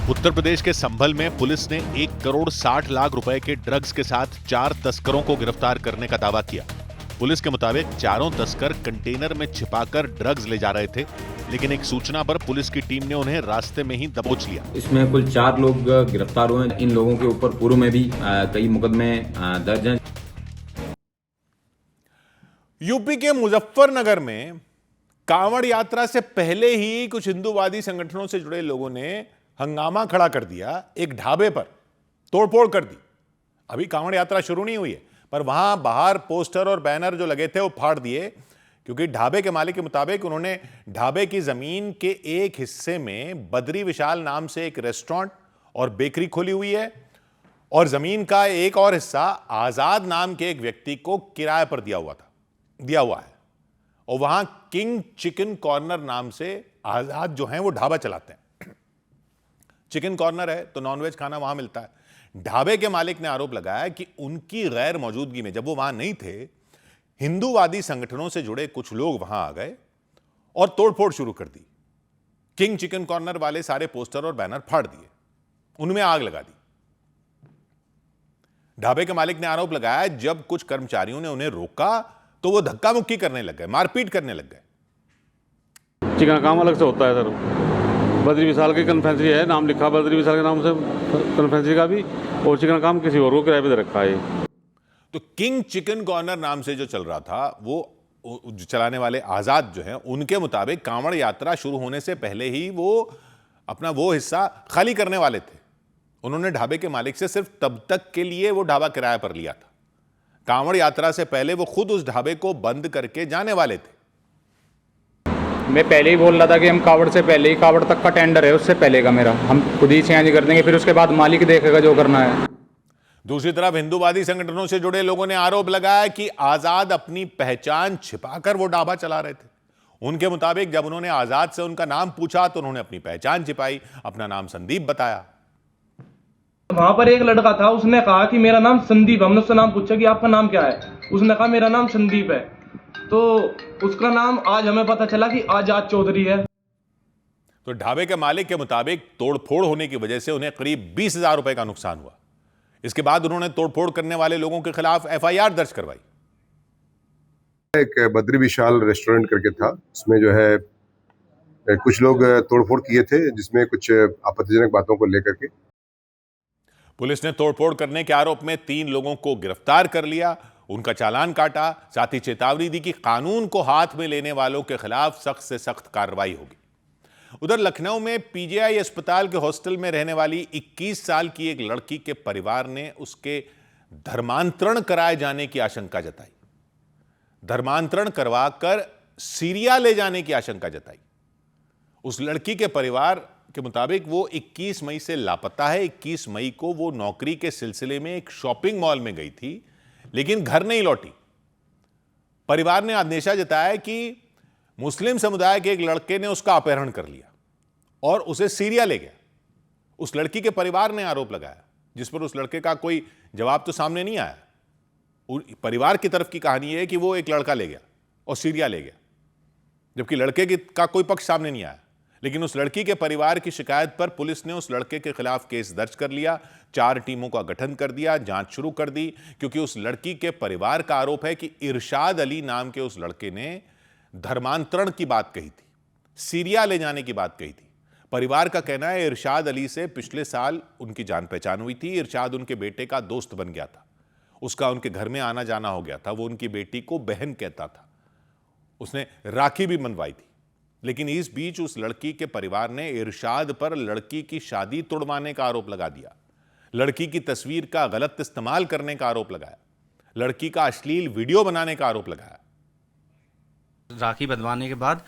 उत्तर प्रदेश के संभल में पुलिस ने 1 करोड़ 60 लाख रुपए के ड्रग्स के साथ 4 तस्करों को गिरफ्तार करने का दावा किया। पुलिस के मुताबिक चारों तस्कर कंटेनर में छिपाकर ड्रग्स ले जा रहे थे, लेकिन एक सूचना पर पुलिस की टीम ने उन्हें रास्ते में ही दबोच लिया। इसमें कुल 4 लोग गिरफ्तार हुए। इन लोगों के ऊपर पूर्व में भी कई मुकदमे दर्ज हैं। यूपी के मुजफ्फरनगर में कांवड़ यात्रा से पहले ही कुछ हिंदूवादी संगठनों से जुड़े लोगों ने हंगामा खड़ा कर दिया। एक ढाबे पर तोड़फोड़ कर दी। अभी कांवड़ यात्रा शुरू नहीं हुई है, पर वहां बाहर पोस्टर और बैनर जो लगे थे वो फाड़ दिए, क्योंकि ढाबे के मालिक के मुताबिक उन्होंने ढाबे की जमीन के एक हिस्से में बद्री विशाल नाम से एक रेस्टोरेंट और बेकरी खोली हुई है, और जमीन का एक और हिस्सा आजाद नाम के एक व्यक्ति को किराए पर दिया हुआ है। और वहां किंग चिकन कॉर्नर नाम से आजाद जो हैं वो ढाबा चलाते हैं। चिकन कॉर्नर है तो नॉनवेज खाना वहां मिलता है। ढाबे के मालिक ने आरोप लगाया कि उनकी गैर मौजूदगी में, जब वो वहां नहीं थे, हिंदूवादी संगठनों से जुड़े कुछ लोग वहां आ गए और तोड़फोड़ शुरू कर दी। किंग चिकन कॉर्नर वाले सारे पोस्टर और बैनर फाड़ दिए, उनमें आग लगा दी। ढाबे के मालिक ने आरोप लगाया जब कुछ कर्मचारियों ने उन्हें रोका तो वो धक्का मुक्की करने लग गए, मारपीट करने लग गए। चिकन का काम अलग से होता है सर। बद्री विशाल की कन्फेंसरी है, नाम लिखा बद्री विशाल के नाम से कन्फेंसरी का भी, और चिकन का काम किसी और को किराए पे दे रखा है। तो किंग चिकन कॉर्नर नाम से जो चल रहा था, वो चलाने वाले आजाद जो हैं, उनके मुताबिक कांवड़ यात्रा शुरू होने से पहले ही वो अपना वो हिस्सा खाली करने वाले थे। उन्होंने ढाबे के मालिक से सिर्फ तब तक के लिए वो ढाबा किराए पर लिया था। कांवड़ यात्रा से पहले वो खुद उस ढाबे को बंद करके जाने वाले थे। मैं पहले ही बोल रहा था कि हम कावड़ से पहले ही, कावड़ तक का टेंडर है उससे पहले का मेरा, हम खुद ही चेंज कर देंगे, फिर उसके बाद मालिक देखेगा जो करना है। दूसरी तरफ हिंदूवादी संगठनों से जुड़े लोगों ने आरोप लगाया कि आजाद अपनी पहचान छिपाकर वो ढाबा चला रहे थे। उनके मुताबिक जब उन्होंने आजाद से उनका नाम पूछा तो उन्होंने अपनी पहचान छिपाई, अपना नाम संदीप बताया। वहां पर एक लड़का था, उसने कहा कि मेरा नाम संदीप। हमने उससे नाम पूछा कि आपका नाम क्या है, उसने कहा मेरा नाम संदीप है। तो उसका नाम आज हमें पता चला कि आजाद चौधरी है। तो ढाबे के मालिक के मुताबिक तोड़फोड़ होने की वजह से उन्हें करीब 20,000 रुपए का नुकसान हुआ। इसके बाद उन्होंने तोड़फोड़ करने वाले लोगों के खिलाफ एफआईआर दर्ज करवाई। एक बद्री विशाल रेस्टोरेंट करके था, उसमें जो है कुछ लोग तोड़फोड़ किए थे, जिसमें कुछ आपत्तिजनक बातों को लेकर के पुलिस ने तोड़फोड़ करने के आरोप में 3 लोगों को गिरफ्तार कर लिया, उनका चालान काटा, साथ ही चेतावनी दी कि कानून को हाथ में लेने वालों के खिलाफ सख्त से सख्त कार्रवाई होगी। उधर लखनऊ में पीजीआई अस्पताल के हॉस्टल में रहने वाली 21 साल की एक लड़की के परिवार ने उसके धर्मांतरण कराए जाने की आशंका जताई, धर्मांतरण करवाकर सीरिया ले जाने की आशंका जताई। उस लड़की के परिवार के मुताबिक वो 21 मई से लापता है। 21 मई को वो नौकरी के सिलसिले में एक शॉपिंग मॉल में गई थी, लेकिन घर नहीं लौटी। परिवार ने अंदेशा जताया कि मुस्लिम समुदाय के एक लड़के ने उसका अपहरण कर लिया और उसे सीरिया ले गया। उस लड़की के परिवार ने आरोप लगाया, जिस पर उस लड़के का कोई जवाब तो सामने नहीं आया। परिवार की तरफ की कहानी है कि वो एक लड़का ले गया और सीरिया ले गया, जबकि लड़के का कोई पक्ष सामने नहीं आया। लेकिन उस लड़की के परिवार की शिकायत पर पुलिस ने उस लड़के के खिलाफ केस दर्ज कर लिया, 4 टीमों का गठन कर दिया, जांच शुरू कर दी, क्योंकि उस लड़की के परिवार का आरोप है कि इरशाद अली नाम के उस लड़के ने धर्मांतरण की बात कही थी, सीरिया ले जाने की बात कही थी। परिवार का कहना है इरशाद अली से पिछले साल उनकी जान पहचान हुई थी। इरशाद उनके बेटे का दोस्त बन गया था, उसका उनके घर में आना जाना हो गया था। वो उनकी बेटी को बहन कहता था, उसने राखी भी मनवाई थी। लेकिन इस बीच उस लड़की के परिवार ने इरशाद पर लड़की की शादी तुड़वाने का आरोप लगा दिया, लड़की की तस्वीर का गलत इस्तेमाल करने का आरोप लगाया, लड़की का अश्लील वीडियो बनाने का आरोप लगाया। राखी बंधवाने के बाद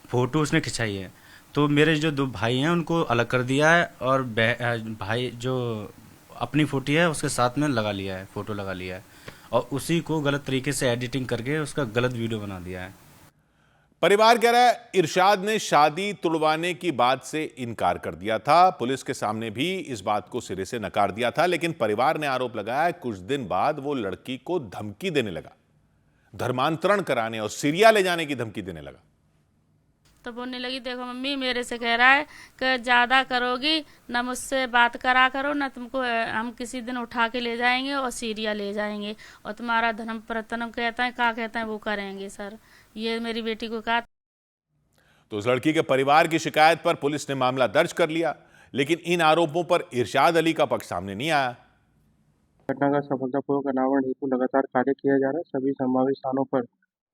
फोटो उसने खिंचाई है, तो मेरे जो 2 भाई हैं उनको अलग कर दिया है और भाई जो अपनी फोटो है उसके साथ में लगा लिया है, फोटो लगा लिया है और उसी को गलत तरीके से एडिटिंग करके उसका गलत वीडियो बना दिया है। परिवार कह रहा है इरशाद ने शादी तुड़वाने की बात से इनकार कर दिया था। पुलिस के सामने भी इस बात को सिरे से नकार दिया था, लेकिन परिवार ने आरोप लगाया कुछ दिन बाद वो लड़की को धमकी देने लगा, धर्मांतरण कराने और सीरिया ले जाने की धमकी देने लगा। तो बोलने लगी, देखो मम्मी मेरे से कह रहा है कि ज़्यादा करोगी ना मुझसे बात करा करो ना, तुमको हम किसी दिन उठा के ले जाएंगे और सीरिया ले जाएंगे और तुम्हारा धर्म प्रतन कहता है क्या कहता है वो करेंगे सर, ये मेरी बेटी को कहा। तो उस लड़की के परिवार की शिकायत पर पुलिस ने मामला दर्ज कर लिया, लेकिन इन आरोपों पर इरशाद अली का पक्ष सामने नहीं आया। घटना का सफलतापूर्वक अनावरण हेतु लगातार कार्य किया जा रहा है। सभी संभावित स्थानों पर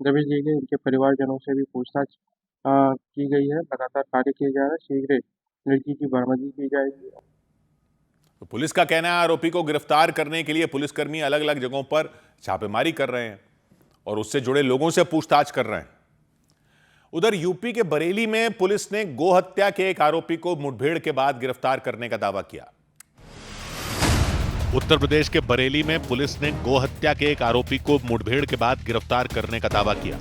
दबिश दी गई, इनके परिवारजनों से भी पूछताछ की गई है। लगातार कार्य किया जा रहा है, शीघ्र लड़की की बरामदगी की जाएगी। तो पुलिस का कहना है आरोपी को गिरफ्तार करने के लिए पुलिसकर्मी अलग अलग जगहों पर छापेमारी कर रहे हैं और उससे जुड़े लोगों से पूछताछ कर रहे हैं। उधर यूपी के बरेली में पुलिस ने गोहत्या के एक आरोपी को मुठभेड़ के बाद गिरफ्तार करने का दावा किया। उत्तर प्रदेश के बरेली में पुलिस ने गोहत्या के एक आरोपी को मुठभेड़ के बाद गिरफ्तार करने का दावा किया।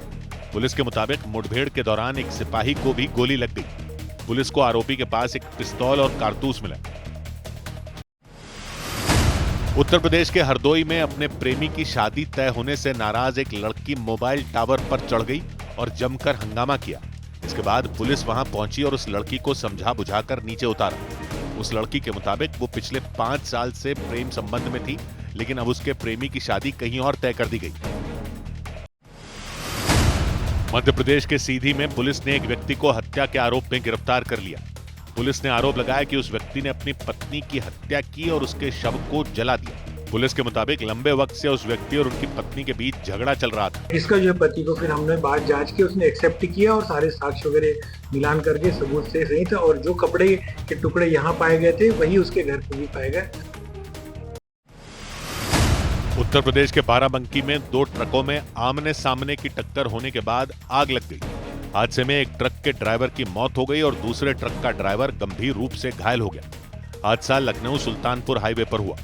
पुलिस के मुताबिक मुठभेड़ के दौरान एक सिपाही को भी गोली लग गई। पुलिस को आरोपी के पास एक पिस्तौल और कारतूस मिला। उत्तर प्रदेश के हरदोई में अपने प्रेमी की शादी तय होने से नाराज एक लड़की मोबाइल टावर पर चढ़ गई और जमकर हंगामा किया। इसके बाद पुलिस वहां पहुंची और उस लड़की को समझा बुझाकर नीचे उतारा। उस लड़की के मुताबिक वो पिछले 5 साल से प्रेम संबंध में थी, लेकिन अब उसके प्रेमी की शादी कहीं और तय कर दी गई। मध्य प्रदेश के सीधी में पुलिस ने एक व्यक्ति को हत्या के आरोप में गिरफ्तार कर लिया। पुलिस ने आरोप लगाया कि उस व्यक्ति ने अपनी पत्नी की हत्या की और उसके शव को जला दिया। पुलिस के मुताबिक लंबे वक्त से उस व्यक्ति और उनकी पत्नी के बीच झगड़ा चल रहा था। इसका जो पति को फिर हमने बात जांच की, उसने एक्सेप्ट किया और सारे साक्ष्य वगैरह मिलान करके सबूत से सही था और जो कपड़े के टुकड़े यहाँ पाए गए थे वही उसके घर पे भी पाए गए। उत्तर प्रदेश के बाराबंकी में 2 ट्रकों में आमने सामने की टक्कर होने के बाद आग लग गई। हादसे में एक ट्रक के ड्राइवर की मौत हो गई और दूसरे ट्रक का ड्राइवर गंभीर रूप से घायल हो गया। हादसा लखनऊ सुल्तानपुर हाईवे पर हुआ।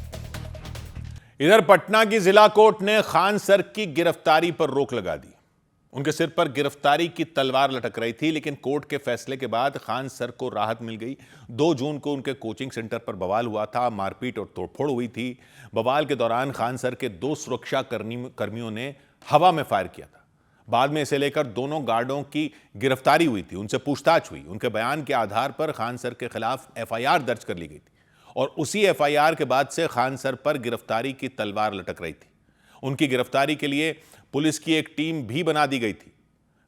इधर पटना की जिला कोर्ट ने खान सर की गिरफ्तारी पर रोक लगा दी। उनके सिर पर गिरफ्तारी की तलवार लटक रही थी, लेकिन कोर्ट के फैसले के बाद खान सर को राहत मिल गई। 2 जून को उनके कोचिंग सेंटर पर बवाल हुआ था, मारपीट और तोड़फोड़ हुई थी। बवाल के दौरान खान सर के 2 सुरक्षा कर्मियों ने हवा में फायर किया था। बाद में इसे लेकर दोनों गार्डों की गिरफ्तारी हुई थी, उनसे पूछताछ हुई। उनके बयान के आधार पर खान सर के खिलाफ FIR दर्ज कर ली गई थी और उसी FIR के बाद से खान सर पर गिरफ्तारी की तलवार लटक रही थी। उनकी गिरफ्तारी के लिए पुलिस की एक टीम भी बना दी गई थी।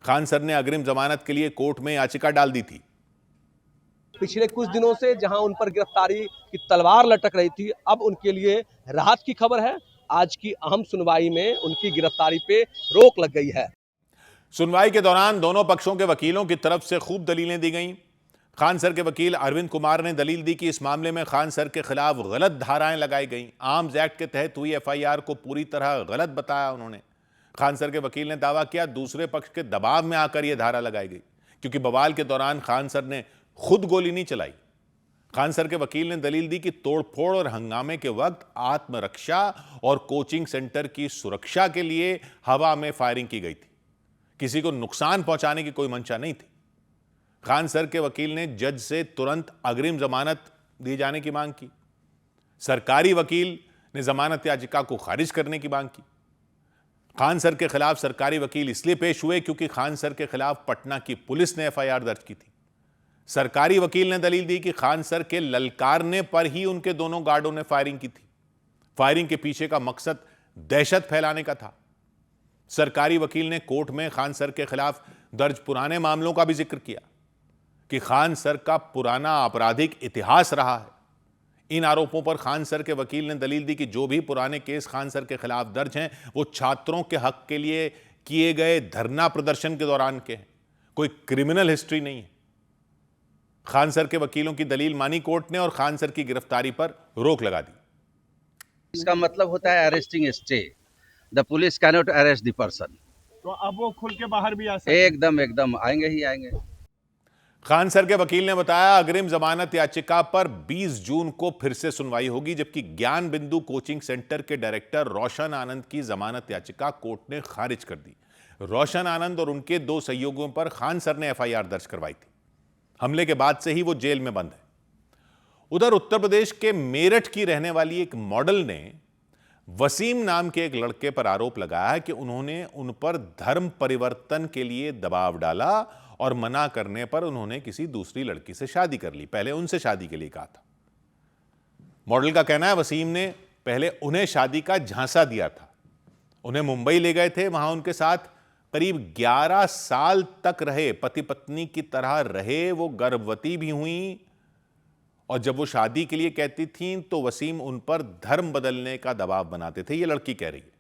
खान सर ने अग्रिम जमानत के लिए कोर्ट में याचिका डाल दी थी। पिछले कुछ दिनों से जहां उन पर गिरफ्तारी की तलवार लटक रही थी, अब उनके लिए राहत की खबर है। आज की अहम सुनवाई में उनकी गिरफ्तारी पे रोक लग गई है। सुनवाई के दौरान दोनों पक्षों के वकीलों की तरफ से खूब दलीलें दी गईं। खान सर के वकील अरविंद कुमार ने दलील दी कि इस मामले में खान सर के खिलाफ गलत धाराएं लगाई गईं। आर्म्स एक्ट के तहत हुई एफआईआर को पूरी तरह गलत बताया उन्होंने। खान सर के वकील ने दावा किया दूसरे पक्ष के दबाव में आकर यह धारा लगाई गई, क्योंकि बवाल के दौरान खान सर ने खुद गोली नहीं चलाई। खान सर के वकील ने दलील दी कि तोड़फोड़ और हंगामे के वक्त आत्मरक्षा और कोचिंग सेंटर की सुरक्षा के लिए हवा में फायरिंग की गई थी, किसी को नुकसान पहुंचाने की कोई मंशा नहीं थी। खान सर के वकील ने जज से तुरंत अग्रिम जमानत दिए जाने की मांग की। सरकारी वकील ने जमानत याचिका को खारिज करने की मांग की। खान सर के खिलाफ सरकारी वकील इसलिए पेश हुए क्योंकि खान सर के खिलाफ पटना की पुलिस ने एफआईआर दर्ज की थी। सरकारी वकील ने दलील दी कि खान सर के ललकारने पर ही उनके दोनों गार्डों ने फायरिंग की थी। फायरिंग के पीछे का मकसद दहशत फैलाने का था। सरकारी वकील ने कोर्ट में खान सर के खिलाफ दर्ज पुराने मामलों का भी जिक्र किया कि खान सर का पुराना आपराधिक इतिहास रहा है। इन आरोपों पर खान सर के वकील ने दलील दी कि जो भी पुराने केस खान सर के खिलाफ दर्ज हैं वो छात्रों के हक के लिए किए गए धरना प्रदर्शन के दौरान के हैं, कोई क्रिमिनल हिस्ट्री नहीं है। खान सर के वकीलों की दलील मानी कोर्ट ने और खान सर की गिरफ्तारी पर रोक लगा दी। इसका मतलब होता है arresting stay. The police can not arrest the person. तो अब वो खुल के बाहर भी आ सकते? एकदम आएंगे ही आएंगे। खान सर के वकील ने बताया अग्रिम जमानत याचिका पर 20 जून को फिर से सुनवाई होगी, जबकि ज्ञान बिंदु कोचिंग सेंटर के डायरेक्टर रोशन आनंद की जमानत याचिका कोर्ट ने खारिज कर दी। रोशन आनंद और उनके 2 सहयोगियों पर खान सर ने एफआईआर दर्ज करवाई थी। हमले के बाद से ही वो जेल में बंद है। उधर उत्तर प्रदेश के मेरठ की रहने वाली एक मॉडल ने वसीम नाम के एक लड़के पर आरोप लगाया है कि उन्होंने उन पर धर्म परिवर्तन के लिए दबाव डाला और मना करने पर उन्होंने किसी दूसरी लड़की से शादी कर ली। पहले उनसे शादी के लिए कहा था। मॉडल का कहना है वसीम ने पहले उन्हें शादी का झांसा दिया था। उन्हें मुंबई ले गए थे, वहां उनके साथ करीब 11 साल तक रहे, पति पत्नी की तरह रहे। वो गर्भवती भी हुई और जब वो शादी के लिए कहती थीं तो वसीम उन पर धर्म बदलने का दबाव बनाते थे, ये लड़की कह रही है।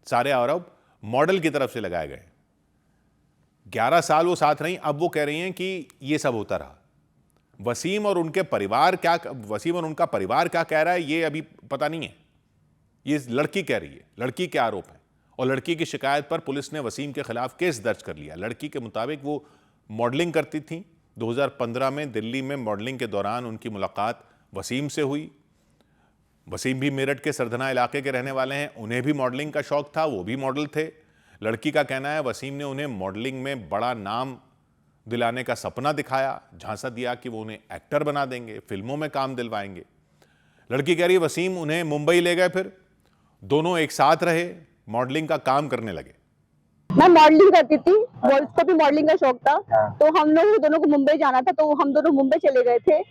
सारे आरोप मॉडल की तरफ से लगाए गए। 11 साल वो साथ रही, अब वो कह रही हैं कि ये सब होता रहा। वसीम और उनका परिवार क्या कह रहा है ये अभी पता नहीं है। ये लड़की कह रही है, लड़की के आरोप है और लड़की की शिकायत पर पुलिस ने वसीम के खिलाफ केस दर्ज कर लिया। लड़की के मुताबिक वो मॉडलिंग करती थी। 2015 में दिल्ली में मॉडलिंग के दौरान उनकी मुलाकात वसीम से हुई। वसीम भी मेरठ के सरधना इलाके के रहने वाले हैं, उन्हें भी मॉडलिंग का शौक था, वो भी मॉडल थे। लड़की का कहना है वसीम ने उन्हें मॉडलिंग में बड़ा नाम दिलाने का सपना दिखाया, झांसा दिया कि वो उन्हें एक्टर बना देंगे, फिल्मों में काम दिलवाएंगे। लड़की कह रही है वसीम उन्हें मुंबई ले गए, फिर दोनों एक साथ रहे, मॉडलिंग का काम करने लगे। मैं मॉडलिंग करती थी, उसको भी मॉडलिंग का शौक था, तो हम लोग दोनों को मुंबई जाना था, तो हम दोनों मुंबई चले गए थे।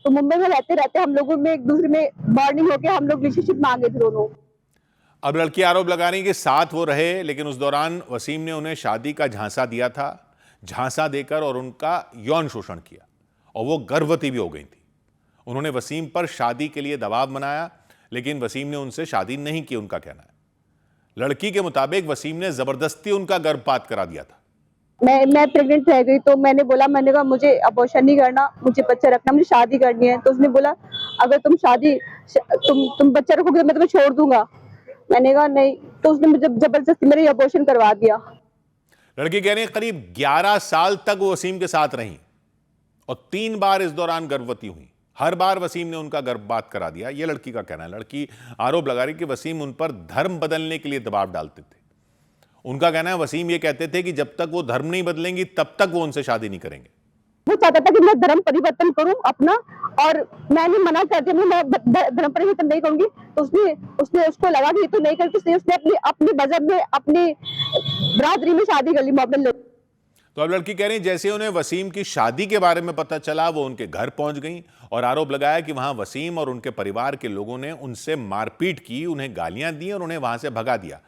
तो मुंबई में रहते रहते हम लोगों में एक दूसरे में बॉन्डिंग हो गया, हम लोग रिलेशनशिप में आ गए थे दोनों। अब लड़की आरोप लगा रही है कि साथ वो रहे, लेकिन उस दौरान वसीम ने उन्हें शादी का झांसा दिया था, झांसा देकर और उनका यौन शोषण किया और वो गर्भवती भी हो गई थी। उन्होंने वसीम पर शादी के लिए दबाव बनाया, लेकिन वसीम ने उनसे शादी नहीं की, उनका कहना है। लड़की के मुताबिक वसीम ने जबरदस्ती उनका गर्भपात करा दिया था। मैं प्रेग्नेंट रह गई, तो मैंने कहा मुझे अबॉर्शन नहीं करना, मुझे बच्चा रखना, मुझे शादी करनी है। तो उसने बोला अगर तुम बच्चा रखोगे तो मैं तुम्हें छोड़ दूंगा। मैंने कहा नहीं, तो उसने मुझे जबरदस्ती मेरे अबॉर्शन करवा दिया। लड़की कह रही है करीब 11 साल तक वो वसीम के साथ रही और 3 बार इस दौरान गर्भवती हुई। हर बार वसीम ने उनका गर्भपात करा दिया, यह लड़की का कहना है। लड़की आरोप लगा रही कि वसीम उन पर धर्म बदलने के लिए दबाव डालते थे। उनका कहना है वसीम ये कहते थे कि जब तक वो धर्म नहीं बदलेंगी तब तक वो उनसे शादी नहीं करेंगे। वो चाहता था कि मैं धर्म परिवर्तन करूं अपना, और मैंने मना कर दिया, मैं धर्म परिवर्तन नहीं करूंगी। तो उसने उसको लगा कि तो नहीं करती, उसने अपने मजहब में अपनी बरादरी में शादी कर ली, मॉडल। तो अब लड़की कह रही जैसे उन्हें वसीम की शादी के बारे में पता चला वो उनके घर पहुंच गई और आरोप लगाया कि वहां वसीम और उनके परिवार के लोगों ने उनसे मारपीट की, उन्हें गालियां दी और उन्हें वहां से भगा दिया।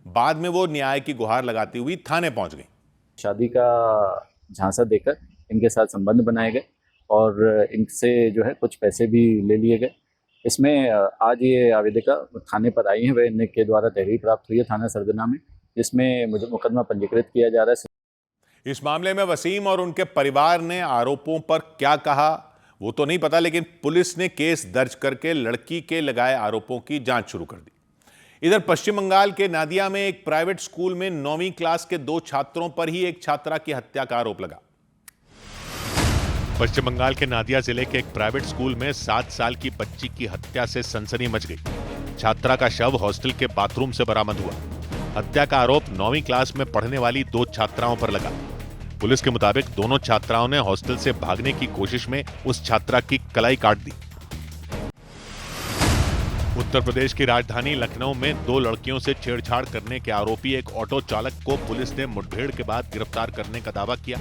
बाद में वो न्याय की गुहार लगाती हुई थाने पहुंच गई। शादी का झांसा देकर इनके साथ संबंध बनाए गए और इनसे जो है कुछ पैसे भी ले लिए गए। इसमें आज ये आवेदिका थाने पर आई है, वह इनके द्वारा तहरीर प्राप्त हुई है थाना सरदना में, जिसमें मुझे मुकदमा पंजीकृत किया जा रहा है। इस मामले में वसीम और उनके परिवार ने आरोपों पर क्या कहा वो तो नहीं पता, लेकिन पुलिस ने केस दर्ज करके लड़की के लगाए आरोपों की जांच शुरू कर दी। इधर पश्चिम बंगाल के नादिया में एक प्राइवेट स्कूल में 9वीं क्लास के 2 छात्रों पर ही एक छात्रा की हत्या का आरोप लगा। पश्चिम बंगाल के नादिया जिले के एक प्राइवेट स्कूल में 7 साल की बच्ची की हत्या से सनसनी मच गई। छात्रा का शव हॉस्टल के बाथरूम से बरामद हुआ। हत्या का आरोप 9वीं क्लास में पढ़ने वाली 2 छात्राओं पर लगा। पुलिस के मुताबिक दोनों छात्राओं ने हॉस्टल से भागने की कोशिश में उस छात्रा की कलाई काट दी। उत्तर प्रदेश की राजधानी लखनऊ में 2 लड़कियों से छेड़छाड़ करने के आरोपी एक ऑटो चालक को पुलिस ने मुठभेड़ के बाद गिरफ्तार करने का दावा किया।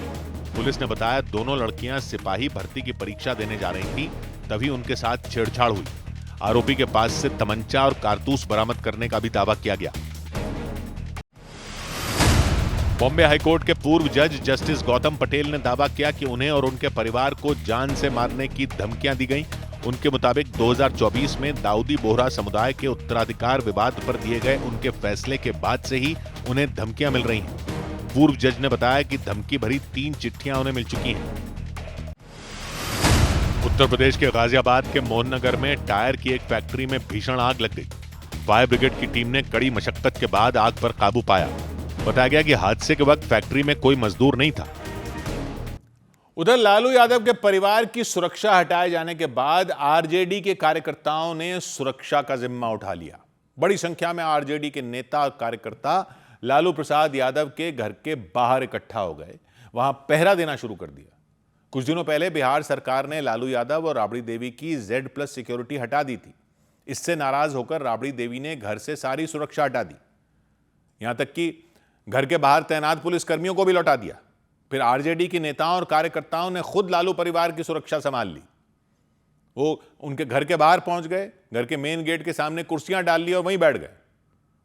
पुलिस ने बताया दोनों लड़कियां सिपाही भर्ती की परीक्षा देने जा रही थी, तभी उनके साथ छेड़छाड़ हुई। आरोपी के पास से तमंचा और कारतूस बरामद करने का भी दावा किया गया। बॉम्बे हाईकोर्ट के पूर्व जज जस्टिस गौतम पटेल ने दावा किया कि उन्हें और उनके परिवार को जान से मारने की धमकियां दी गईं। उनके मुताबिक 2024 में दाऊदी बोहरा समुदाय के उत्तराधिकार विवाद पर दिए गए उनके फैसले के बाद से ही उन्हें धमकियां मिल रही हैं। पूर्व जज ने बताया कि धमकी भरी 3 चिट्ठियां उन्हें मिल चुकी हैं। उत्तर प्रदेश के गाजियाबाद के मोहन नगर में टायर की एक फैक्ट्री में भीषण आग लग गई। फायर ब्रिगेड की टीम ने कड़ी मशक्कत के बाद आग पर काबू पाया। बताया गया कि हादसे के वक्त फैक्ट्री में कोई मजदूर नहीं था। उधर लालू यादव के परिवार की सुरक्षा हटाए जाने के बाद आरजेडी के कार्यकर्ताओं ने सुरक्षा का जिम्मा उठा लिया। बड़ी संख्या में आरजेडी के नेता और कार्यकर्ता लालू प्रसाद यादव के घर के बाहर इकट्ठा हो गए, वहां पहरा देना शुरू कर दिया। कुछ दिनों पहले बिहार सरकार ने लालू यादव और राबड़ी देवी की Z+ सिक्योरिटी हटा दी थी। इससे नाराज होकर राबड़ी देवी ने घर से सारी सुरक्षा हटा दी, यहां तक कि घर के बाहर तैनात पुलिस कर्मियों को भी लौटा दिया। फिर आरजेडी के नेताओं और कार्यकर्ताओं ने खुद लालू परिवार की सुरक्षा संभाल ली। वो उनके घर के बाहर पहुंच गए, घर के मेन गेट के सामने कुर्सियां डाल ली और वहीं बैठ गए।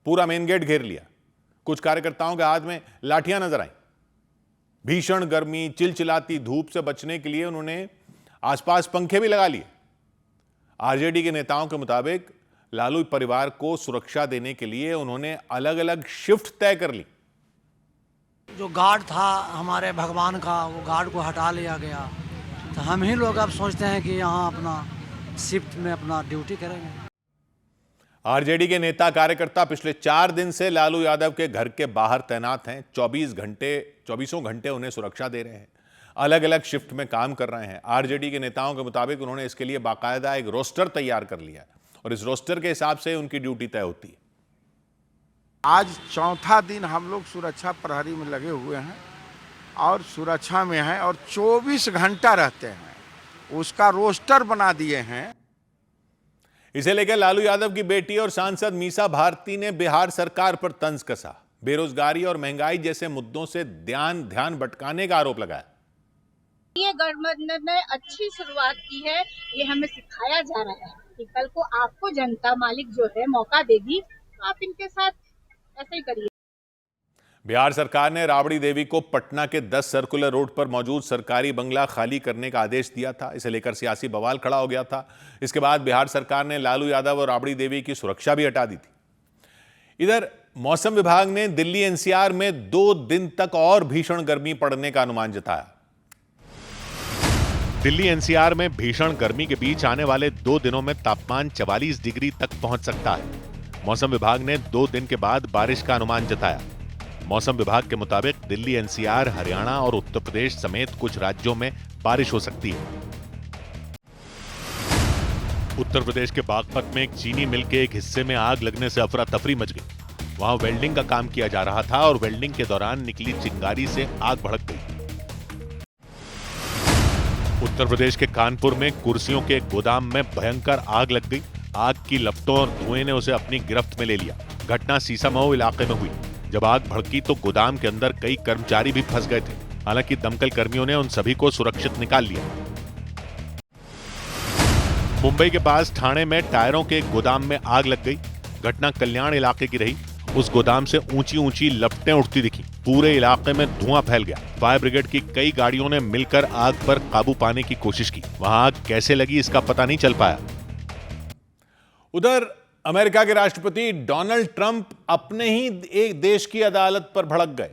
पूरा मेन गेट घेर लिया। कुछ कार्यकर्ताओं के हाथ में लाठियां नजर आई। भीषण गर्मी, चिलचिलाती धूप से बचने के लिए उन्होंने आसपास पंखे भी लगा लिए। आरजेडी के नेताओं के मुताबिक लालू परिवार को सुरक्षा देने के लिए उन्होंने अलग अलग शिफ्ट तय कर ली। जो गार्ड था हमारे भगवान का, वो गार्ड को हटा लिया गया, तो हम ही लोग अब सोचते हैं कि यहाँ अपना शिफ्ट में अपना ड्यूटी करेंगे। आरजेडी के नेता कार्यकर्ता पिछले 4 दिन से लालू यादव के घर के बाहर तैनात हैं। 24 घंटे उन्हें सुरक्षा दे रहे हैं, अलग अलग शिफ्ट में काम कर रहे हैं। आरजेडी के नेताओं के मुताबिक उन्होंने इसके लिए बाकायदा एक रोस्टर तैयार कर लिया है और इस रोस्टर के हिसाब से उनकी ड्यूटी तय होती है। आज चौथा दिन हम लोग सुरक्षा प्रहरी में लगे हुए हैं और सुरक्षा में हैं और 24 घंटा रहते हैं, उसका रोस्टर बना दिए हैं। इसे लेकर लालू यादव की बेटी और सांसद मीसा भारती ने बिहार सरकार पर तंज कसा। बेरोजगारी और महंगाई जैसे मुद्दों से ध्यान भटकाने का आरोप लगाया। ये गठबंधन ने अच्छी शुरुआत की है, ये हमें सिखाया जा रहा है कि कल को आपको जनता मालिक जो है मौका देगी, तो आप इनके साथ ऐसे ही करिए। बिहार सरकार ने राबड़ी देवी को पटना के 10 सर्कुलर रोड पर मौजूद सरकारी बंगला खाली करने का आदेश दिया था। इसे लेकर सियासी बवाल खड़ा हो गया था। इसके बाद बिहार सरकार ने लालू यादव और राबड़ी देवी की सुरक्षा भी हटा दी थी। इधर मौसम विभाग ने दिल्ली एनसीआर में 2 दिन तक और भीषण गर्मी पड़ने का अनुमान जताया। दिल्ली एनसीआर में भीषण गर्मी के बीच आने वाले 2 दिनों में तापमान 44 डिग्री तक पहुंच सकता है। मौसम विभाग ने 2 दिन के बाद बारिश का अनुमान जताया। मौसम विभाग के मुताबिक दिल्ली एनसीआर, हरियाणा और उत्तर प्रदेश समेत कुछ राज्यों में बारिश हो सकती है। उत्तर प्रदेश के बागपत में एक चीनी मिल के एक हिस्से में आग लगने से अफरा तफरी मच गई। वहां वेल्डिंग का काम किया जा रहा था और वेल्डिंग के दौरान निकली चिंगारी से आग भड़क गई। उत्तर प्रदेश के कानपुर में कुर्सियों के एक गोदाम में भयंकर आग लग गई। आग की लपटों और धुएं ने उसे अपनी गिरफ्त में ले लिया। घटना सीसामऊ इलाके में हुई। जब आग भड़की तो गोदाम के अंदर कई कर्मचारी भी फंस गए थे। हालांकि दमकल कर्मियों ने उन सभी को सुरक्षित निकाल लिया। मुंबई के पास ठाणे में टायरों के एक गोदाम में आग लग गई। घटना कल्याण इलाके की रही। उस गोदाम से ऊंची ऊंची लपटें उठती दिखी। पूरे इलाके में धुआं फैल गया। फायर ब्रिगेड की कई गाड़ियों ने मिलकर आग पर काबू पाने की कोशिश की। वहां आग कैसे लगी इसका पता नहीं चल पाया। उधर अमेरिका के राष्ट्रपति डोनाल्ड ट्रंप अपने ही एक देश की अदालत पर भड़क गए।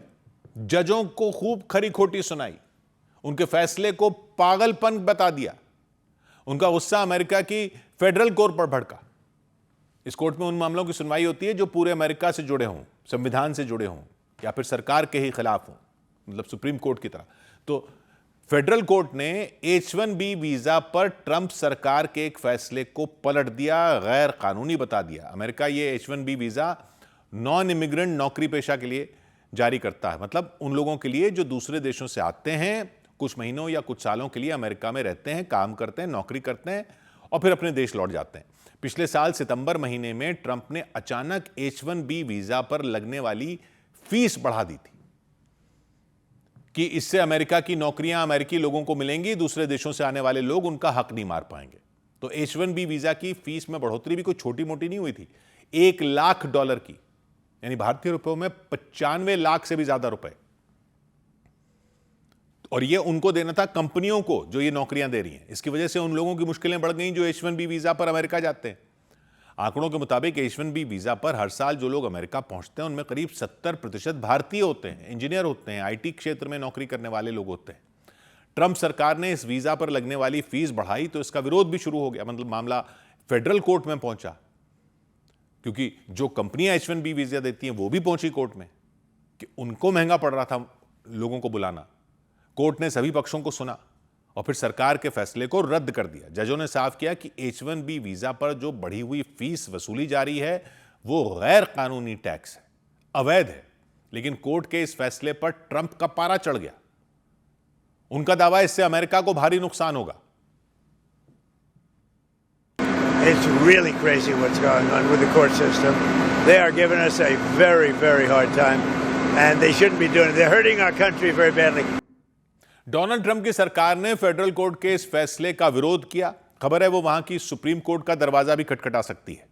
जजों को खूब खरी खोटी सुनाई, उनके फैसले को पागलपन बता दिया। उनका गुस्सा अमेरिका की फेडरल कोर्ट पर भड़का। इस कोर्ट में उन मामलों की सुनवाई होती है जो पूरे अमेरिका से जुड़े हों, संविधान से जुड़े हों या फिर सरकार के ही खिलाफ हों, मतलब सुप्रीम कोर्ट की तरह। तो फेडरल कोर्ट ने H-1B वीजा पर ट्रंप सरकार के एक फैसले को पलट दिया, गैर कानूनी बता दिया। अमेरिका ये H-1B वीजा नॉन इमिग्रेंट नौकरी पेशा के लिए जारी करता है, मतलब उन लोगों के लिए जो दूसरे देशों से आते हैं, कुछ महीनों या कुछ सालों के लिए अमेरिका में रहते हैं, काम करते हैं, नौकरी करते हैं और फिर अपने देश लौट जाते हैं। पिछले साल सितंबर महीने में ट्रंप ने अचानक H-1B वीजा पर लगने वाली फीस बढ़ा दी थी कि इससे अमेरिका की नौकरियां अमेरिकी लोगों को मिलेंगी, दूसरे देशों से आने वाले लोग उनका हक नहीं मार पाएंगे। तो H-1B वीजा की फीस में बढ़ोतरी भी कोई छोटी मोटी नहीं हुई थी, $1 लाख की, यानी भारतीय रुपयों में 95 लाख से भी ज्यादा रुपए। और ये उनको देना था कंपनियों को जो ये नौकरियां दे रही हैं। इसकी वजह से उन लोगों की मुश्किलें बढ़ गई जो H-1B वीजा पर अमेरिका जाते हैं। आंकड़ों के मुताबिक H-1B वीजा पर हर साल जो लोग अमेरिका पहुंचते हैं उनमें करीब 70% भारतीय होते हैं, इंजीनियर होते हैं, IT क्षेत्र में नौकरी करने वाले लोग होते हैं। ट्रंप सरकार ने इस वीजा पर लगने वाली फीस बढ़ाई तो इसका विरोध भी शुरू हो गया, मतलब मामला फेडरल कोर्ट में पहुंचा, क्योंकि जो कंपनियां H-1B वीजा देती हैं वो भी पहुंची कोर्ट में कि उनको महंगा पड़ रहा था लोगों को बुलाना। कोर्ट ने सभी पक्षों को सुना और फिर सरकार के फैसले को रद्द कर दिया। जजों ने साफ किया कि H-1B वीजा पर जो बढ़ी हुई फीस वसूली जा रही है वो गैर कानूनी टैक्स है, अवैध है। लेकिन कोर्ट के इस फैसले पर ट्रंप का पारा चढ़ गया। उनका दावा इससे अमेरिका को भारी नुकसान होगा। It's really crazy what's going on with the court system. They are giving us a very, very hard time, and they shouldn't be doing it. They're hurting our country very badly. Donald Trump की सरकार ने फेडरल कोर्ट के इस फैसले का विरोध किया। खबर है वो वहां की सुप्रीम कोर्ट का दरवाजा भी खटखटा सकती है।